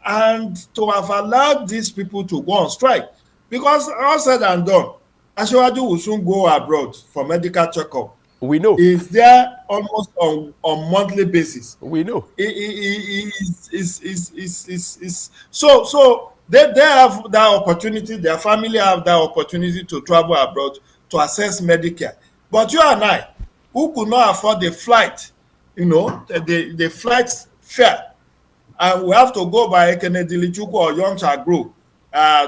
and to have allowed these people to go on strike, because all said and done, Asiwaju will soon go abroad for medical checkup. We know. He's there almost on monthly basis. We know. So they have that opportunity, their family have that opportunity to travel abroad to access Medicare. But you and I, who could not afford the flight, the flight fare, and we have to go by Kennedy Lichukwu or Young Chagro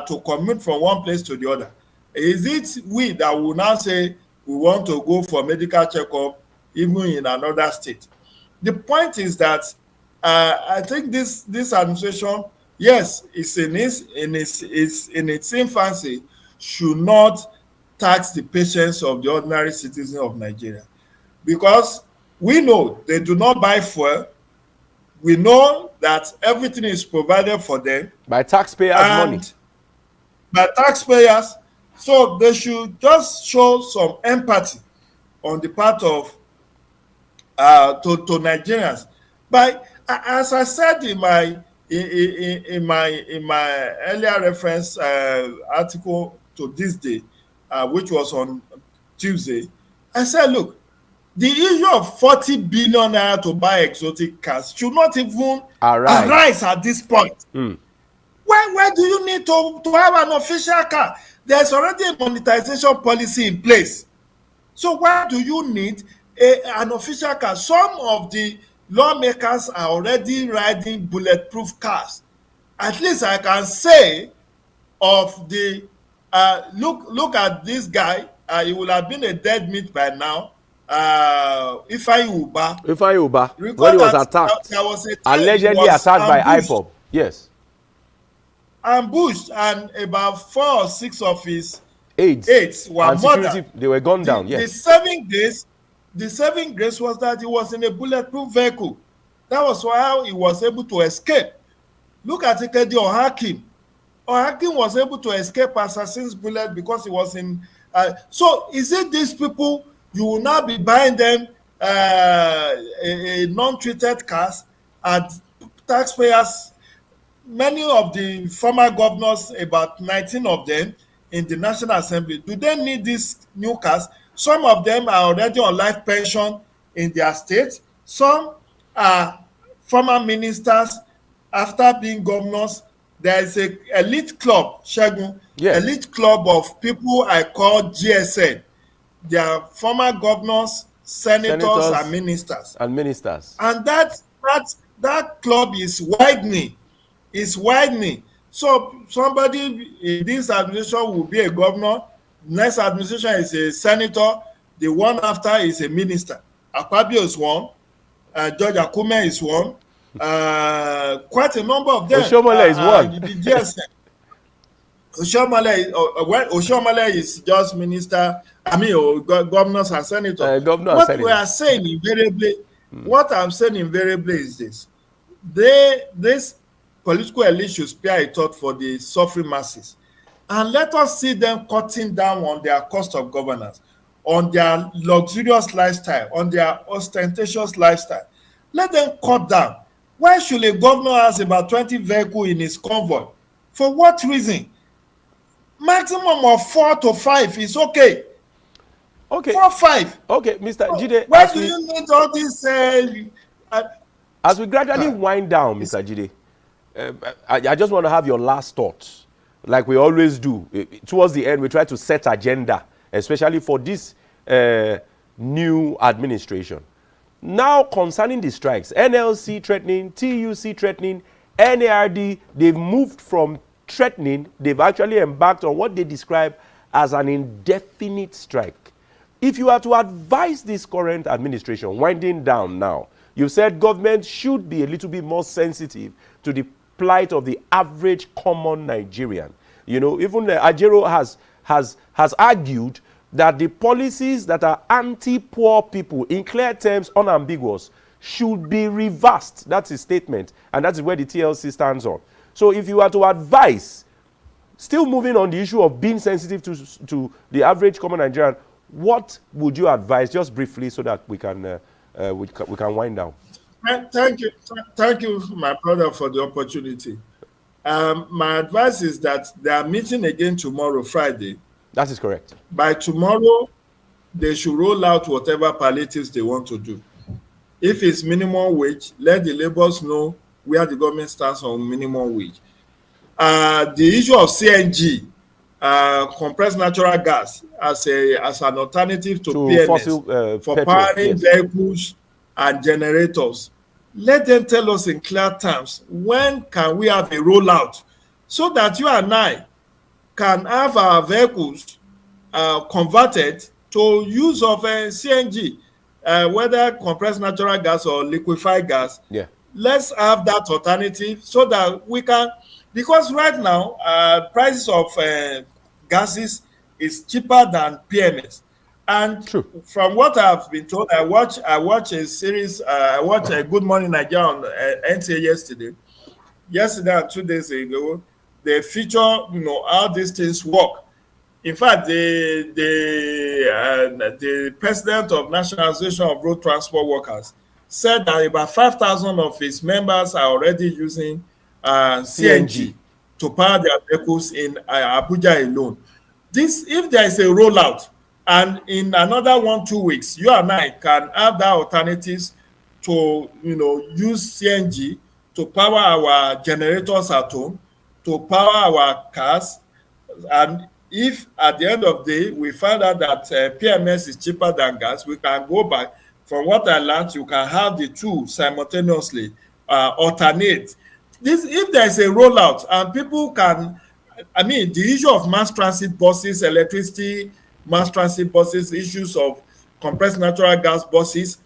to commute from one place to the other. Is it we that will now say we want to go for medical checkup even in another state? The point is that I think this administration, yes, it's in its infancy, should not tax the patience of the ordinary citizen of Nigeria, because we know they do not buy fuel. We know that everything is provided for them by taxpayers' money. By taxpayers. So they should just show some empathy on the part of to Nigerians. But as I said in my earlier reference article to this day, which was on Tuesday, I said, look, the issue of 40 billion naira to buy exotic cars should not even arise at this point. Why do you need to have an official car? There's already a monetization policy in place. So why do you need an official car? Some of the lawmakers are already riding bulletproof cars. At least I can say of the look at this guy. He would have been a dead meat by now. Ifeanyi Ubah. When he was attacked, allegedly attacked by IPOB. Yes. Ambushed, and about 4 or 6 of his aides were murdered. They were gunned down. Yes. The saving grace was that he was in a bulletproof vehicle. That was why he was able to escape. Look at Ikedi Ohakim. Ohakim was able to escape assassin's bullet because he was in. So is it these people you will now be buying them a non-treated cars at taxpayers? Many of the former governors, about 19 of them in the National Assembly, do they need these new cars? Some of them are already on life pension in their state. Some are former ministers after being governors. There is an elite club, Shagun, elite club of people I call GSN. They are former governors, senators and ministers. And that club is widening. So somebody in this administration will be a governor. Next administration is a senator. The one after is a minister. Akpabio is one. George Akume is one. Quite a number of them. Oshomole is one. The GSM. Oshomole is just minister. Governors and senators. We are saying invariably, what I'm saying invariably is this: this political elite should spare a thought for the suffering masses, and let us see them cutting down on their cost of governance, on their luxurious lifestyle, on their ostentatious lifestyle. Let them cut down. Why should a governor have about 20 vehicles in his convoy? For what reason? Maximum of 4 to 5 is okay. Okay. 4 5. Okay, Mr. Jide. Why do you need all this? As we gradually wind down, Mr. Jide, I just want to have your last thoughts. Like we always do. Towards the end, we try to set agenda, especially for this new administration. Now, concerning the strikes, NLC threatening, TUC threatening, NARD, they've moved from threatening, they've actually embarked on what they describe as an indefinite strike. If you are to advise this current administration, winding down now, you said government should be a little bit more sensitive to the plight of the average common Nigerian. You know, even Ajero has argued that the policies that are anti-poor people, in clear terms, unambiguous, should be reversed. That's his statement, and that's where the TLC stands on. So if you are to advise, still moving on the issue of being sensitive to the average common Nigerian, what would you advise, just briefly, so that we can wind down? Thank you, my brother, for the opportunity. My advice is that they are meeting again tomorrow, Friday. That is correct. By tomorrow, they should roll out whatever palliatives they want to do. If it's minimum wage, let the laborers know where the government stands on minimum wage. The issue of CNG, compressed natural gas, as an alternative to PMS fossil, for petrol, powering vehicles and generators. Let them tell us in clear terms, when can we have a rollout so that you and I can have our vehicles converted to use of CNG, whether compressed natural gas or liquefied gas. Yeah. Let's have that alternative so that we can, because right now prices of gases is cheaper than PMS. And true. From what I've been told, I watch a series. I watched Good Morning Nigeria on NTA yesterday and 2 days ago. They feature, how these things work. In fact, the president of National Association of Road Transport Workers said that about 5,000 of his members are already using CNG to power their vehicles in Abuja alone. If there is a rollout, and in another 1-2 weeks, you and I can have that alternatives to, use CNG to power our generators at home, to power our cars. And if at the end of the day we find out that PMS is cheaper than gas, we can go back. From what I learned, you can have the two simultaneously alternate. If there is a rollout and people can, the issue of mass transit buses, electricity, mass transit buses, issues of compressed natural gas buses,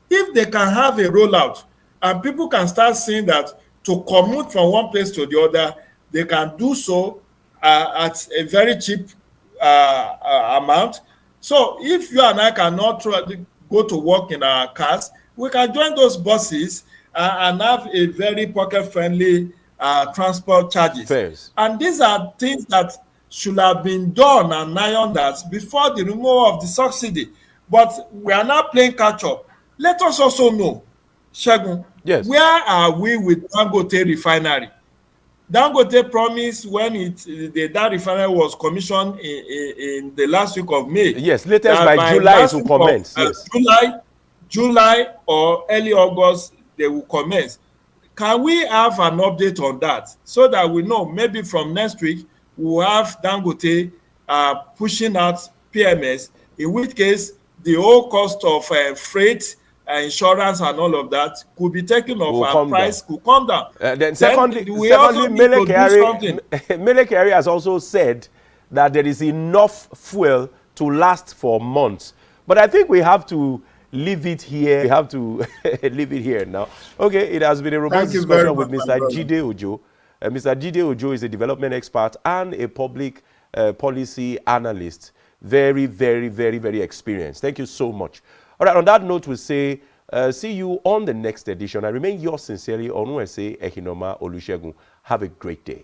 if they can have a rollout and people can start seeing that to commute from one place to the other, they can do so at a very cheap amount. So if you and I cannot go to work in our cars, we can join those buses and have a very pocket-friendly transport charges. Fair. And these are things that should have been done and ironed out before the removal of the subsidy. But we are now playing catch-up. Let us also know, Segun, yes, where are we with Dangote refinery? Dangote promised when that refinery was commissioned in the last week of May. Yes, latest by July it will commence. Yes. July or early August they will commence. Can we have an update on that so that we know maybe from next week we'll have Dangote pushing out PMS, in which case the whole cost of freight, insurance and all of that could be taken off and price could come down. Then secondly, Mele Kyari has also said that there is enough fuel to last for months. But I think we have to leave it here. We have to leave it here now. Okay, it has been a robust discussion with Mr. Jide Ojo. Mr. Jide Ojo is a development expert and a public policy analyst. Very, very, very, very experienced. Thank you so much. All right, on that note, we'll say, see you on the next edition. I remain yours sincerely, Onwese Ehinoma Olusegun. Have a great day.